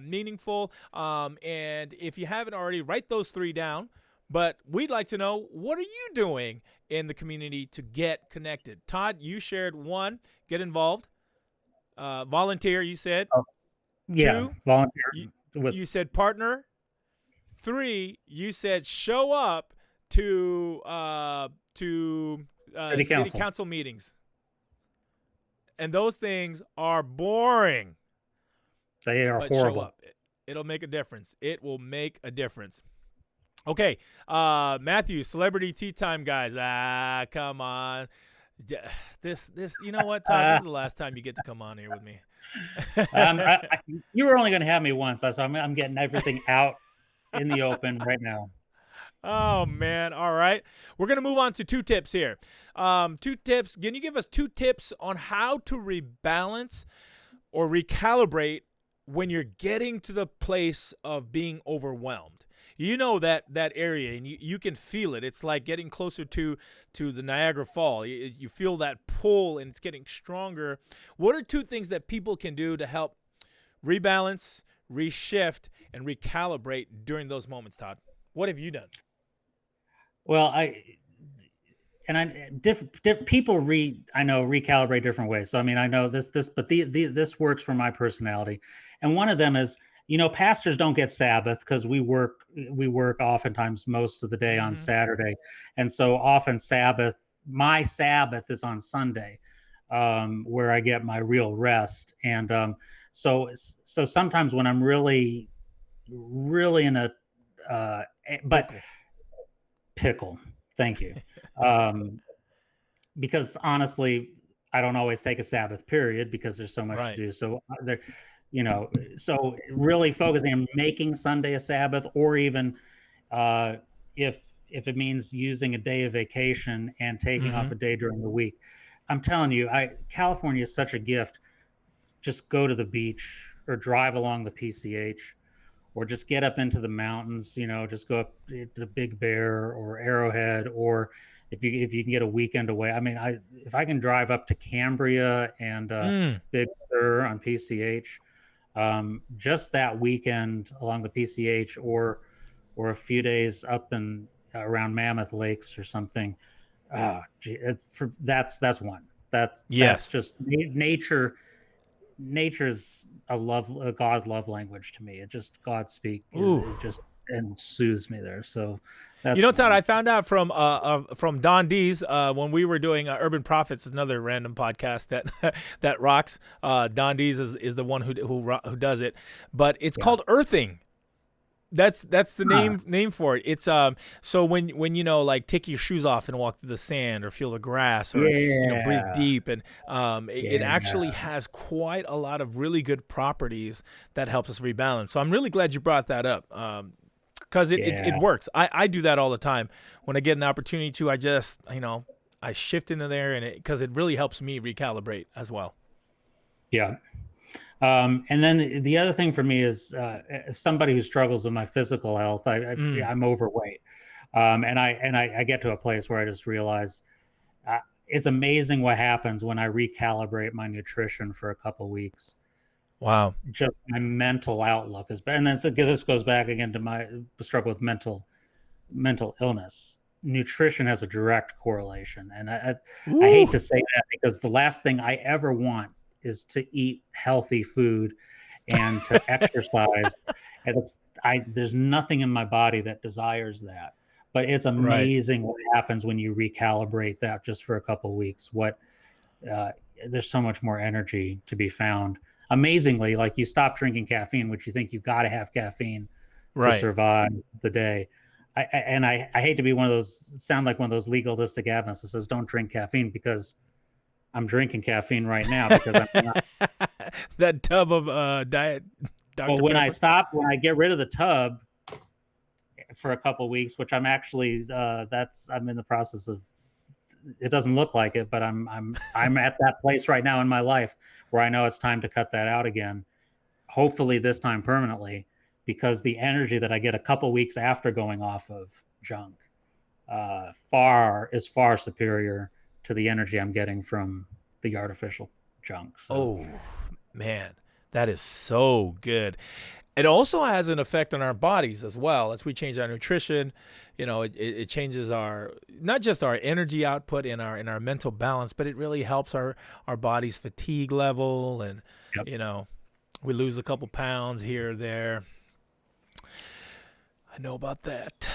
Speaker 3: meaningful? And if you haven't already, write those 3 down. But we'd like to know, what are you doing in the community to get connected? Todd, you shared 1, get involved, volunteer. You said
Speaker 4: Oh, yeah,
Speaker 3: 2.
Speaker 4: volunteer
Speaker 3: You,
Speaker 4: with
Speaker 3: you said partner. 3, you said show up to
Speaker 4: city
Speaker 3: city
Speaker 4: council.
Speaker 3: council meetings, and those things are boring.
Speaker 4: They are
Speaker 3: But show
Speaker 4: horrible.
Speaker 3: up; it'll make a difference. It will make a difference. Okay, Matthew, celebrity tea time guys. Come on. This, you know what, Todd? This is the last time you get to come on here with me.
Speaker 4: You were only going to have me once, so I'm getting everything out in the open right now.
Speaker 3: Oh man! All right, we're gonna move on to 2 tips here. 2 tips. Can you give us 2 tips on how to rebalance or recalibrate when you're getting to the place of being overwhelmed? You know that area, and you can feel it. It's like getting closer to the Niagara Fall. You feel that pull, and it's getting stronger. What are 2 things that people can do to help rebalance, reshift, and recalibrate during those moments, Todd? What have you done?
Speaker 4: Well, people I know recalibrate different ways. So I mean, I know this, but this works for my personality, and one of them is, pastors don't get Sabbath because we work oftentimes most of the day on
Speaker 3: Mm-hmm.
Speaker 4: Saturday, and so often my Sabbath is on Sunday, where I get my real rest, and so sometimes when I'm really in a but pickle. Thank you. Because honestly, I don't always take a Sabbath period because there's so much
Speaker 3: Right.
Speaker 4: to do. So so really focusing on making Sunday a Sabbath, or even if it means using a day of vacation and taking off a day during the week. I'm telling you, California is such a gift. Just go to the beach or drive along the PCH, or just get up into the mountains, just go up to Big Bear or Arrowhead, or if you can get a weekend away. I mean, if I can drive up to Cambria and Big Sur on PCH, just that weekend along the PCH, or a few days up and around Mammoth Lakes or something. That's one. That's just nature. Nature's a God love language to me. It just God speak. It just and soothes me there. So that's
Speaker 3: Todd, I found out from Don D's when we were doing Urban Prophets, another random podcast that rocks. Don D's is the one who does it, but it's called earthing. That's the name for it. It's so when like take your shoes off and walk through the sand or feel the grass, or breathe deep, and it actually has quite a lot of really good properties that helps us rebalance. So I'm really glad you brought that up, because it works. I do that all the time when I get an opportunity to. I just I shift into there, and because it really helps me recalibrate as well.
Speaker 4: Yeah. And then the other thing for me is, as somebody who struggles with my physical health, I'm overweight, and I get to a place where I just realize it's amazing what happens when I recalibrate my nutrition for a couple weeks.
Speaker 3: Wow!
Speaker 4: Just my mental outlook is better, and then this goes back again to my struggle with mental illness. Nutrition has a direct correlation, and I hate to say that, because the last thing I ever want is to eat healthy food and to exercise. And there's nothing in my body that desires that. But it's amazing what happens when you recalibrate that just for a couple of weeks. there's so much more energy to be found. Amazingly, like you stop drinking caffeine, which you think you got to have caffeine to
Speaker 3: Right.
Speaker 4: survive the day. I hate to be one of those, sound like one of those legalistic Adventists that says don't drink caffeine, because I'm drinking caffeine right now because I'm not.
Speaker 3: That tub of diet
Speaker 4: But
Speaker 3: Dr.
Speaker 4: when
Speaker 3: Pepper.
Speaker 4: when I get rid of the tub for a couple weeks, which I'm actually I'm in the process of. It doesn't look like it, but I'm at that place right now in my life where I know it's time to cut that out again. Hopefully this time permanently, because the energy that I get a couple weeks after going off of junk is far superior to the energy I'm getting from the artificial junk. So.
Speaker 3: Oh, man, that is so good. It also has an effect on our bodies as well. As we change our nutrition, it changes our, not just our energy output in our mental balance, but it really helps our body's fatigue level, and
Speaker 4: Yep.
Speaker 3: we lose a couple pounds here or there. I know about that.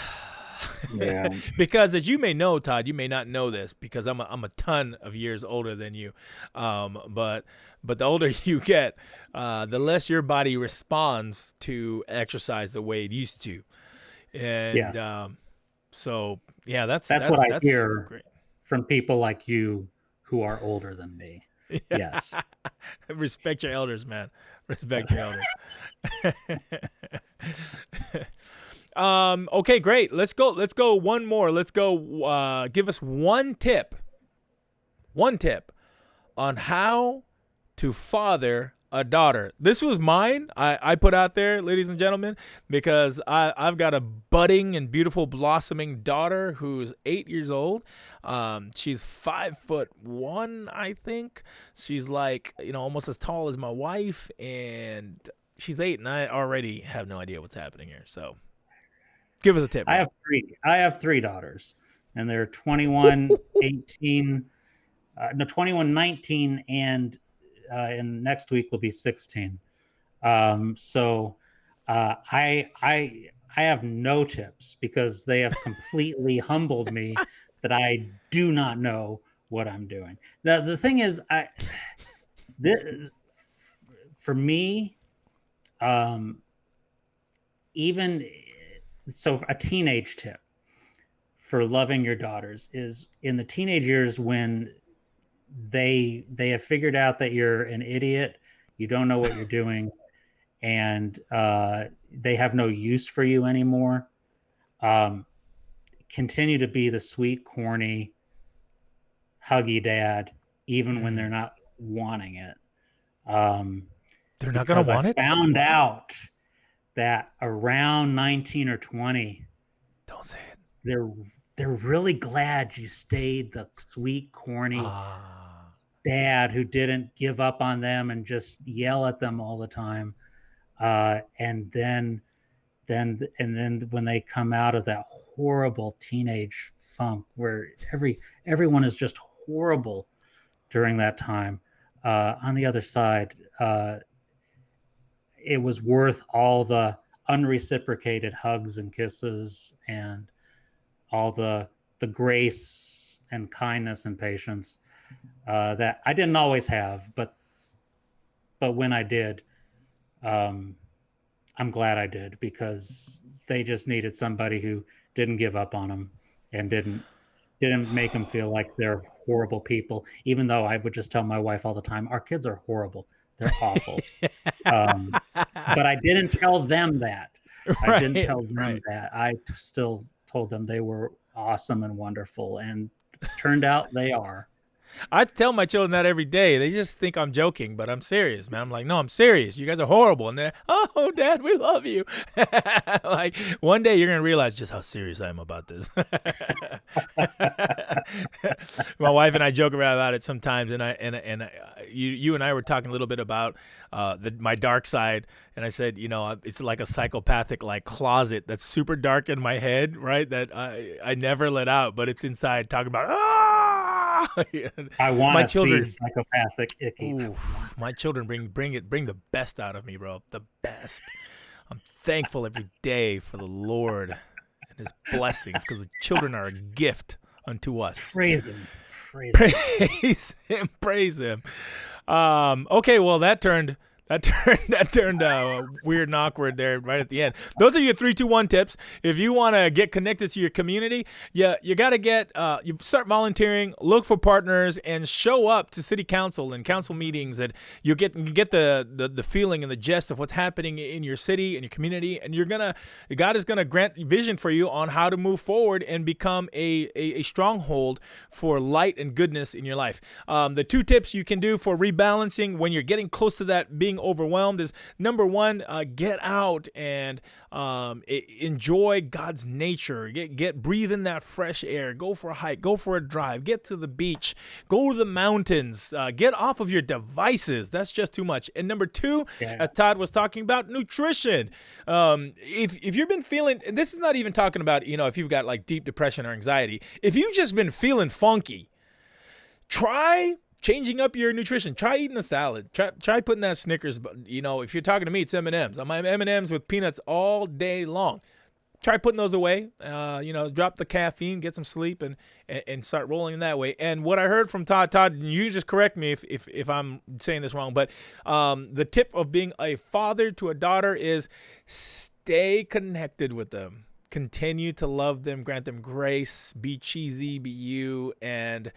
Speaker 4: Yeah.
Speaker 3: Because as you may know, Todd, you may not know this because I'm a ton of years older than you. But the older you get, the less your body responds to exercise the way it used to. And
Speaker 4: Yes.
Speaker 3: so yeah, that's
Speaker 4: That's what I hear
Speaker 3: great.
Speaker 4: from people like you who are older than me. Yes.
Speaker 3: Respect your elders, man. Respect your elders. Okay, great. Let's go one more. Let's go give us one tip on how to father a daughter. This was mine. I put out there, ladies and gentlemen, because I've got a budding and beautiful blossoming daughter who's 8 years old. She's 5'1", I think. She's like, almost as tall as my wife, and she's 8, and I already have no idea what's happening here. So give us a tip, bro.
Speaker 4: I have three daughters, and they're 21, 18, 21, 19, and next week will be 16. So I have no tips because they have completely humbled me that I do not know what I'm doing. The thing is, for me, even so, a teenage tip for loving your daughters is in the teenage years when they have figured out that you're an idiot, you don't know what you're doing, and they have no use for you anymore. Continue to be the sweet, corny, huggy dad, even when they're not wanting it.
Speaker 3: They're not gonna want it.
Speaker 4: I found out that around 19 or 20,
Speaker 3: Don't say it.
Speaker 4: They're really glad you stayed the sweet, corny dad who didn't give up on them and just yell at them all the time. And then when they come out of that horrible teenage funk where everyone is just horrible during that time, on the other side, it was worth all the unreciprocated hugs and kisses and all the grace and kindness and patience that I didn't always have, but when I did, I'm glad I did, because they just needed somebody who didn't give up on them and didn't make them feel like they're horrible people. Even though I would just tell my wife all the time, our kids are horrible, they're awful. But I didn't tell them that. I didn't tell them that. I still told them they were awesome and wonderful, and turned out they are.
Speaker 3: I tell my children that every day. They just think I'm joking, but I'm serious, man. I'm like, no, I'm serious. You guys are horrible. And they're, oh, Dad, we love you. Like, one day you're going to realize just how serious I am about this. My wife and I joke around about it sometimes, and you and I were talking a little bit about my dark side, and I said, it's like a psychopathic like closet that's super dark in my head, right? That I never let out, but it's inside talking about
Speaker 4: I want to see psychopathic icky.
Speaker 3: Ooh, my children bring the best out of me, bro. The best. I'm thankful every day for the Lord and His blessings, because the children are a gift unto us.
Speaker 4: Praise Him.
Speaker 3: Praise him. Praise him. Okay, well that turned weird and awkward there right at the end. Those are your 3, 2, 1 tips. If you want to get connected to your community, you got to you start volunteering, look for partners, and show up to city council and council meetings. That you get the feeling and the gist of what's happening in your city and your community, and God is gonna grant vision for you on how to move forward and become a stronghold for light and goodness in your life. The 2 tips you can do for rebalancing when you're getting close to that being overwhelmed is, number 1, get out and enjoy God's nature. Breathe in that fresh air. Go for a hike. Go for a drive. Get to the beach. Go to the mountains. Get off of your devices. That's just too much. And number 2, as Todd was talking about, nutrition. If you've been feeling, and this is not even talking about, if you've got like deep depression or anxiety, if you've just been feeling funky, try changing up your nutrition. Try eating a salad. Try putting that Snickers. If you're talking to me, it's M&Ms. I'm M&Ms with peanuts all day long. Try putting those away. Drop the caffeine, get some sleep, and start rolling that way. And what I heard from Todd, you just correct me if I'm saying this wrong, but the tip of being a father to a daughter is stay connected with them. Continue to love them, grant them grace, be cheesy, be you, and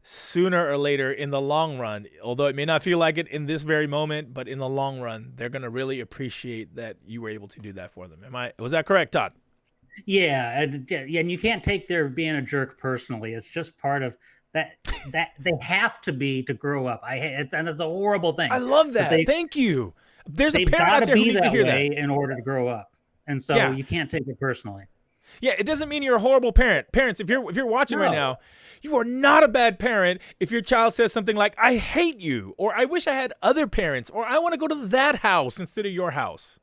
Speaker 3: sooner or later, in the long run, although it may not feel like it in this very moment, but in the long run, they're going to really appreciate that you were able to do that for them. Was that correct, Todd?
Speaker 4: Yeah, and you can't take their being a jerk personally. It's just part of that they have to be to grow up. And it's a horrible thing.
Speaker 3: I love that. Thank you. There's a parent out there who needs to hear that
Speaker 4: in order to grow up, and so you can't take it personally.
Speaker 3: Yeah, it doesn't mean you're a horrible parent. Parents, if you're watching right now, you are not a bad parent if your child says something like, I hate you, or I wish I had other parents, or I want to go to that house instead of your house.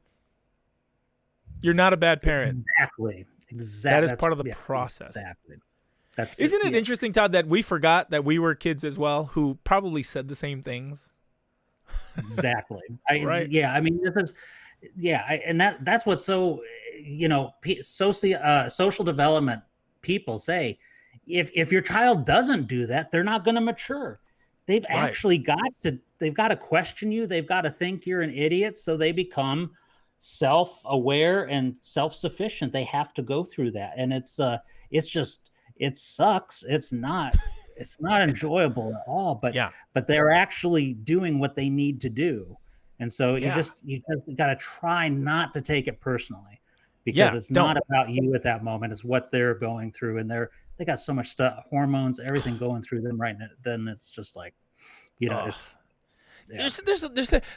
Speaker 3: You're not a bad parent.
Speaker 4: Exactly.
Speaker 3: That is part of the process.
Speaker 4: Exactly.
Speaker 3: Isn't it interesting, Todd, that we forgot that we were kids as well who probably said the same things?
Speaker 4: Exactly.
Speaker 3: Right?
Speaker 4: Yeah, I mean, this is, and that's what's so, social development people say, if your child doesn't do that, they're not going to mature. They've actually they've got to question you. They've got to think you're an idiot. So they become self-aware and self-sufficient. They have to go through that. And it sucks. It's not enjoyable at all, but they're actually doing what they need to do. And so you just got to try not to take it personally, because it's not about you at that moment. It's what they're going through, and they got so much stuff, hormones, everything going through them right now. Then it's just like, it's. Yeah.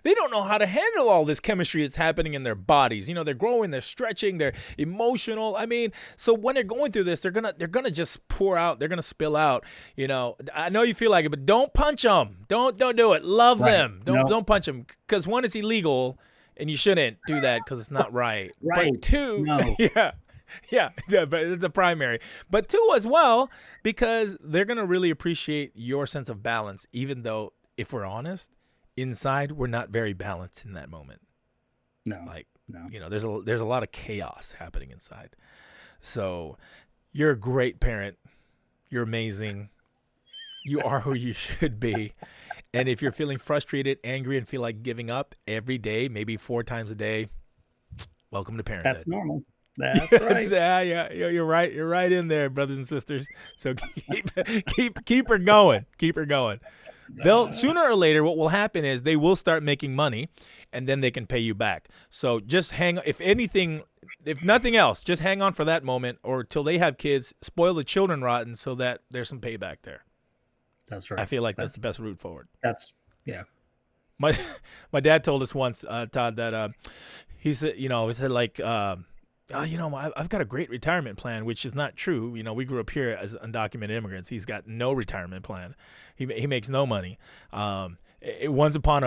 Speaker 4: They don't know how to handle all this chemistry that's happening in their bodies. They're growing, they're stretching, they're emotional. I mean, so when they're going through this, they're gonna just pour out. They're gonna spill out. I know you feel like it, but don't punch them. Don't do it. Love them. Don't punch them, because 1, it's illegal, and you shouldn't do that because it's not right. Right.
Speaker 3: But 2,
Speaker 4: no.
Speaker 3: Yeah, but it's a primary. But 2 as well, because they're gonna really appreciate your sense of balance, even though, if we're honest, inside we're not very balanced in that moment. No. There's a lot of chaos happening inside. So you're a great parent. You're amazing. You are who you should be. And if you're feeling frustrated, angry, and feel like giving up every day, maybe 4 times a day, welcome to parenthood.
Speaker 4: That's normal. That's right.
Speaker 3: You're right. You're right in there, brothers and sisters. So keep her going. Keep her going. They'll sooner or later, what will happen is they will start making money, and then they can pay you back. So just if nothing else, just hang on for that moment, or till they have kids, spoil the children rotten, so that there's some payback there.
Speaker 4: That's right.
Speaker 3: I feel like that's the best route forward.
Speaker 4: My
Speaker 3: dad told us once, Todd, that he said like, I've got a great retirement plan, which is not true. We grew up here as undocumented immigrants. He's got no retirement plan. He makes no money. Once upon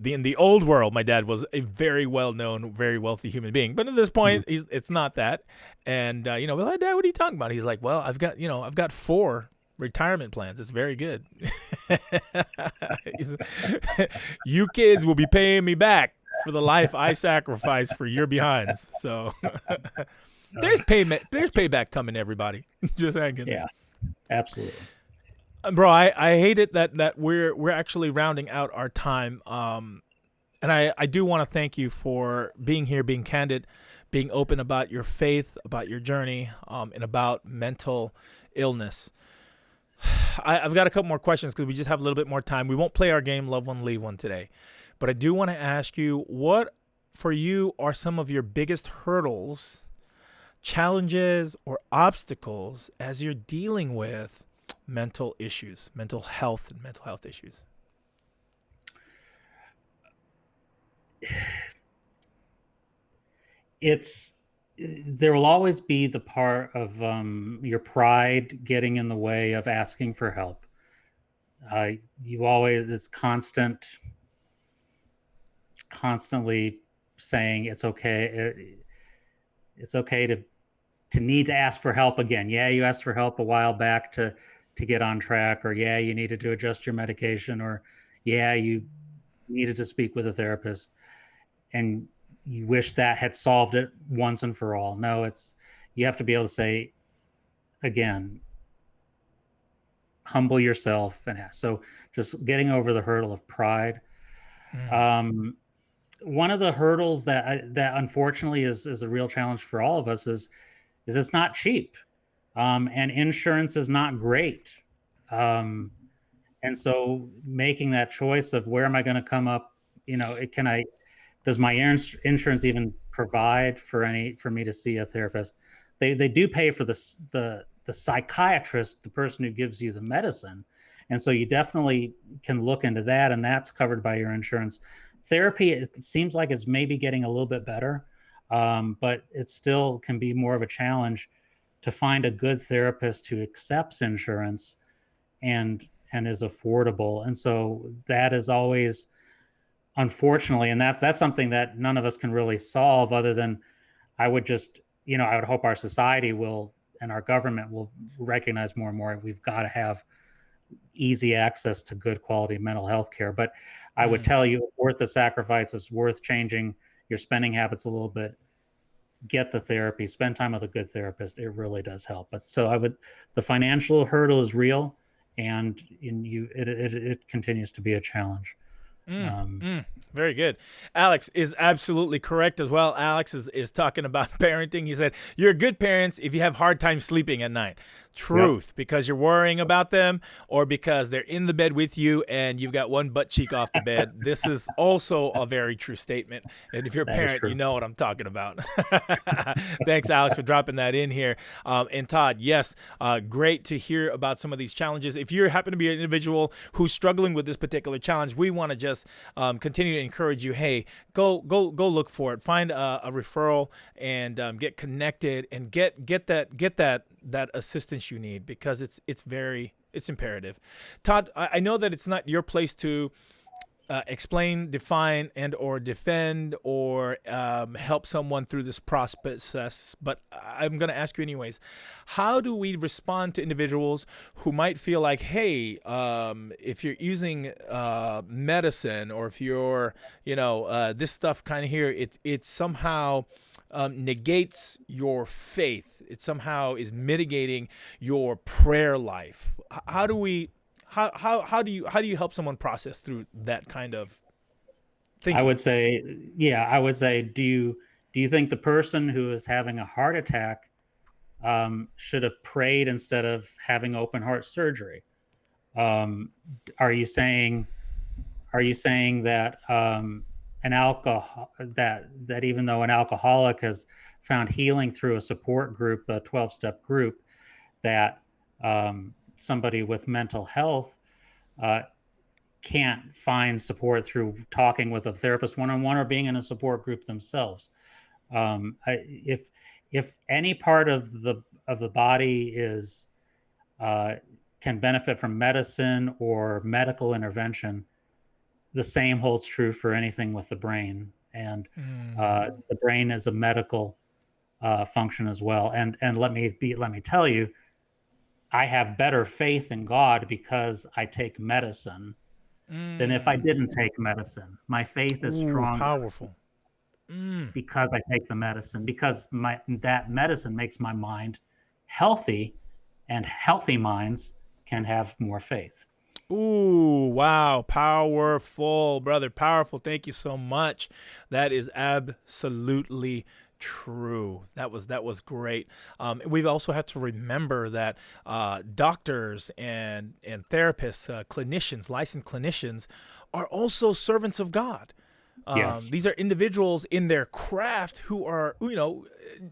Speaker 3: in the old world, my dad was a very well-known, very wealthy human being. But at this point, it's not that. And well, Dad, what are you talking about? He's like, well, I've got 4 retirement plans. It's very good. You kids will be paying me back for the life I sacrificed for your behinds. So there's payback coming, everybody. Just hang in there.
Speaker 4: Yeah, absolutely.
Speaker 3: Bro, I hate it that we're actually rounding out our time. And I do want to thank you for being here, being candid, being open about your faith, about your journey, and about mental illness. I've got a couple more questions because we just have a little bit more time. We won't play our game, Love One, Leave One today. But I do want to ask you what, for you, are some of your biggest hurdles, challenges, or obstacles as you're dealing with mental issues, mental health, and mental health issues?
Speaker 4: It's there will always be the part of your pride getting in the way of asking for help. You always it's constantly saying it's okay. It's okay to need to ask for help again. Yeah, you asked for help a while back to get on track, or yeah, you needed to adjust your medication, or yeah, you needed to speak with a therapist, and you wish that had solved it once and for all. No, it's you have to be able to say again, humble yourself and ask. So just getting over the hurdle of pride.
Speaker 3: Mm.
Speaker 4: Um, One of the hurdles that unfortunately is a real challenge for all of us is it's not cheap, and insurance is not great. Um, and so making that choice of where am I going to come up, can I does my insurance even provide for me to see a therapist? They do pay for the psychiatrist, the person who gives you the medicine, and so you definitely can look into that, and that's covered by your insurance. Therapy, it seems like it's maybe getting a little bit better, but it still can be more of a challenge to find a good therapist who accepts insurance and is affordable. And so that is always, unfortunately, and that's something that none of us can really solve, other than I would just, I would hope our society will and our government will recognize more and more we've got to have easy access to good quality mental health care. But I would
Speaker 3: Mm.
Speaker 4: tell you, it's worth the sacrifice. It's worth changing your spending habits a little bit. Get the therapy, spend time with a good therapist. It really does help. But so the financial hurdle is real, and it continues to be a challenge.
Speaker 3: Mm,
Speaker 4: Um,
Speaker 3: mm, very good. Alex is absolutely correct as well. Alex is talking about parenting. He said, you're good parents if you have hard time sleeping at night.
Speaker 4: yep,
Speaker 3: Truth, because you're worrying about them or because they're in the bed with you and you've got one butt cheek off the bed. This is also a very true statement. And if you're a
Speaker 4: that is
Speaker 3: parent, you
Speaker 4: true.
Speaker 3: know what I'm talking about. Thanks, Alex, for dropping that in here. And Todd, yes, great to hear about some of these challenges. If you happen to be an individual who's struggling with this particular challenge, we want to just continue to encourage you. Hey, go look for it. Find a referral and get connected and get that assistance you need, because it's imperative. Todd, I know that it's not your place to explain, define, and or defend or help someone through this process, but I'm going to ask you anyways. How do we respond to individuals who might feel like, hey, if you're using medicine, or if you're, this stuff kind of here, it somehow negates your faith. It somehow is mitigating your prayer life. How do we how do you help someone process through that kind of
Speaker 4: I
Speaker 3: thinking?
Speaker 4: would say, yeah, I would say, do you think the person who is having a heart attack should have prayed instead of having open heart surgery? Um, are you saying that an alcohol that even though an alcoholic has found healing through a support group, a 12-step group, that somebody with mental health uh, can't find support through talking with a therapist one-on-one or being in a support group themselves? If any part of the body is uh, can benefit from medicine or medical intervention, the same holds true for anything with the brain. And
Speaker 3: Mm.
Speaker 4: the brain is a medical function as well. And let me tell you, I have better faith in God because I take medicine than if I
Speaker 3: Mm.
Speaker 4: didn't take medicine. My faith is
Speaker 3: Ooh,
Speaker 4: stronger
Speaker 3: powerful. Mm.
Speaker 4: because I take the medicine, because that medicine makes my mind healthy, and healthy minds can have more faith.
Speaker 3: Ooh, wow. Powerful, brother. Powerful. Thank you so much. That is absolutely true. That was great. We also have to remember that doctors and therapists, clinicians, licensed clinicians, are also servants of God.
Speaker 4: Yes.
Speaker 3: These are individuals in their craft who are,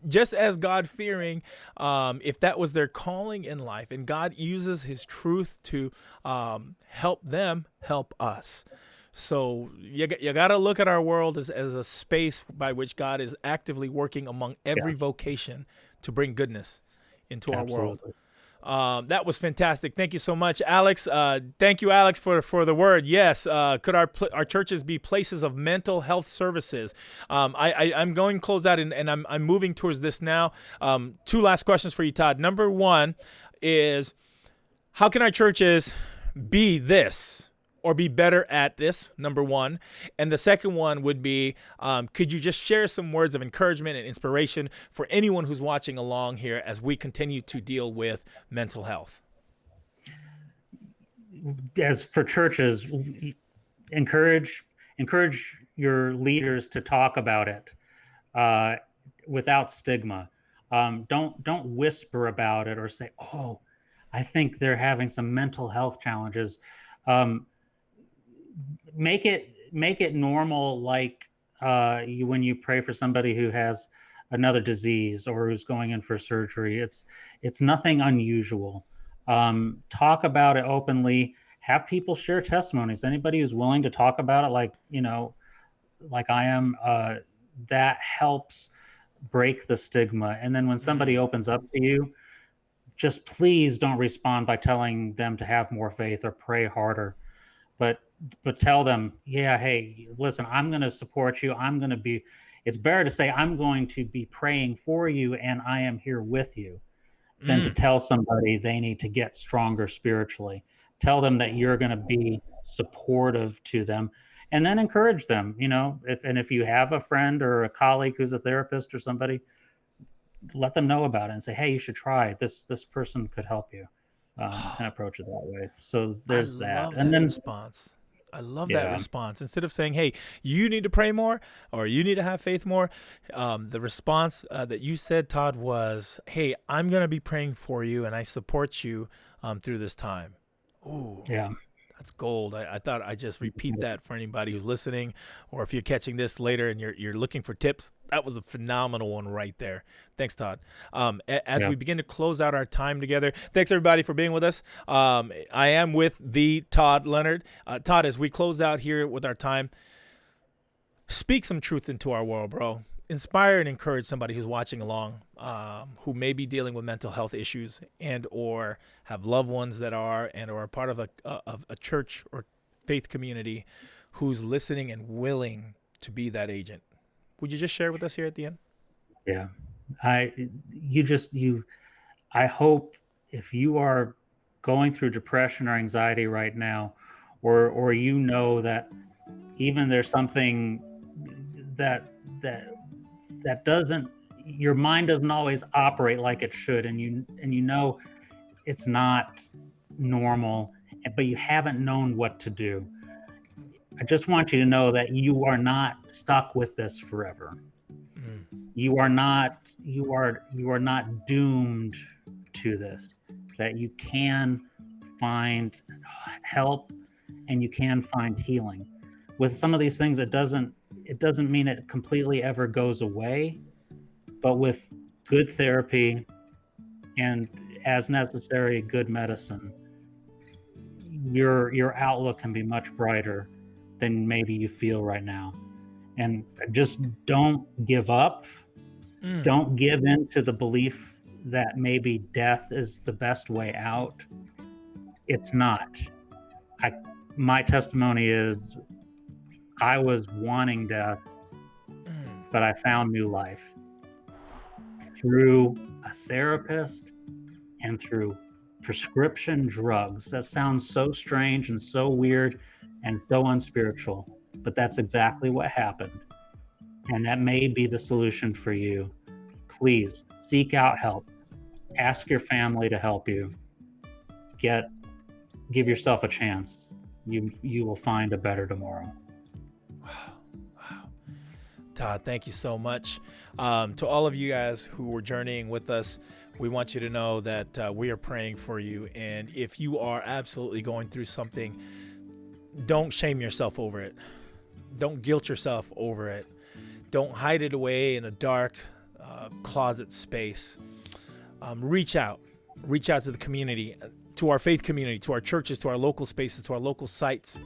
Speaker 3: just as God fearing, if that was their calling in life, and God uses his truth to help them help us. So you got to look at our world as a space by which God is actively working among every
Speaker 4: Yes.
Speaker 3: vocation to bring goodness into our world.
Speaker 4: Absolutely.
Speaker 3: That was fantastic. Thank you so much, Alex. Thank you, Alex, for the word. Yes, could our churches be places of mental health services? I'm going to close out, and I'm moving towards this now. Two last questions for you, Todd. Number one is, how can our churches be this or be better at this? Number one. And the second one would be, could you just share some words of encouragement and inspiration for anyone who's watching along here as we continue to deal with mental health?
Speaker 4: As for churches, encourage your leaders to talk about it without stigma. Don't whisper about it or say, "Oh, I think they're having some mental health challenges." Um, make it normal, like when you pray for somebody who has another disease or who's going in for surgery. It's nothing unusual. Talk about it openly. Have people share testimonies. Anybody who's willing to talk about it, like I am, that helps break the stigma. And then when somebody opens up to you, just please don't respond by telling them to have more faith or pray harder, but tell them, yeah, hey, listen, I'm going to support you. It's better to say, I'm going to be praying for you and I am here with you, than to tell somebody they need to get stronger spiritually. Tell them that you're going to be supportive to them, and then encourage them. If you have a friend or a colleague who's a therapist or somebody, let them know about it and say, hey, you should try it. This person could help you, and approach it that way. So there's
Speaker 3: I
Speaker 4: that.
Speaker 3: love
Speaker 4: And
Speaker 3: that
Speaker 4: then,
Speaker 3: response. I love that
Speaker 4: yeah,
Speaker 3: response. Instead of saying, hey, you need to pray more or you need to have faith more, the response that you said, Todd, was, hey, I'm going to be praying for you and I support you through this time. Ooh,
Speaker 4: yeah,
Speaker 3: that's gold. I thought I'd just repeat that for anybody who's listening, or if you're catching this later and you're looking for tips. That was a phenomenal one right there. Thanks, Todd. As
Speaker 4: yeah.
Speaker 3: we begin to close out our time together, thanks everybody for being with us. I am with the Todd Leonard. Todd, as we close out here with our time, speak some truth into our world, bro. Inspire and encourage somebody who's watching along, who may be dealing with mental health issues and or have loved ones that are and or are part of a church or faith community who's listening and willing to be that agent. Would you just share with us here at the end?
Speaker 4: Yeah. I you just you I hope, if you are going through depression or anxiety right now, or that even there's something that that that doesn't your mind doesn't always operate like it should, and it's not normal, but you haven't known what to do. I just want you to know that you are not stuck with this forever. You are not doomed to this. That you can find help and you can find healing. With some of these things, it doesn't mean it completely ever goes away, but with good therapy and, as necessary, good medicine, your outlook can be much brighter than maybe you feel right now. And just don't give up. Don't give in to the belief that maybe death is the best way out. It's not. My testimony is, I was wanting death, but I found new life through a therapist and through prescription drugs. That sounds so strange and so weird and so unspiritual, but that's exactly what happened. And that may be the solution for you. Please seek out help. Ask your family to help you. Get give yourself a chance. You will find a better tomorrow.
Speaker 3: Todd, thank you so much. To all of you guys who were journeying with us, we want you to know that we are praying for you. And if you are absolutely going through something, don't shame yourself over it. Don't guilt yourself over it. Don't hide it away in a dark closet space. Reach out to the community, to our faith community, to our churches, to our local spaces, to our local sites.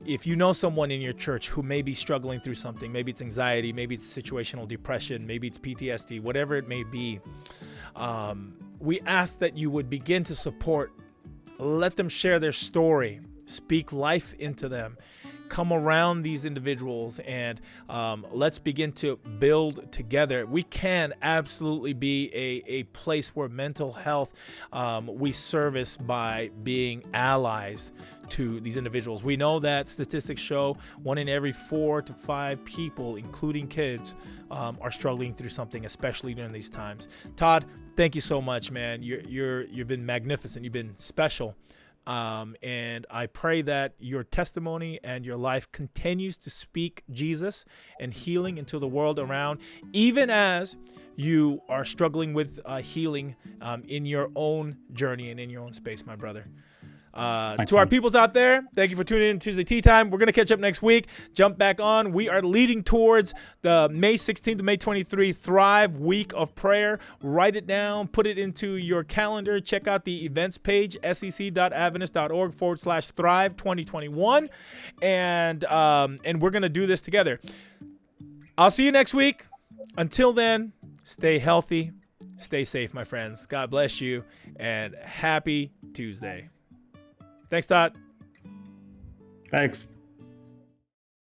Speaker 3: If you know someone in your church who may be struggling through something, maybe it's anxiety, maybe it's situational depression, maybe it's PTSD, whatever it may be, we ask that you would begin to support, let them share their story, speak life into them, come around these individuals, and let's begin to build together. We can absolutely be a place where mental health, we service by being allies to these individuals. We know that statistics show 1 in every 4 to 5 people, including kids, are struggling through something, especially during these times. Todd, thank you so much, man. You've been magnificent. You've been special. And I pray that your testimony and your life continues to speak Jesus and healing into the world around, even as you are struggling with healing in your own journey and in your own space, my brother. To our peoples out there, thank you for tuning in to Tuesday Tea Time. We're going to catch up next week. Jump back on. We are leading towards the May 16th to May 23 Thrive Week of Prayer. Write it down. Put it into your calendar. Check out the events page, sec.adventist.org/Thrive 2021. And we're going to do this together. I'll see you next week. Until then, stay healthy. Stay safe, my friends. God bless you. And happy Tuesday. Thanks, Todd.
Speaker 4: Thanks.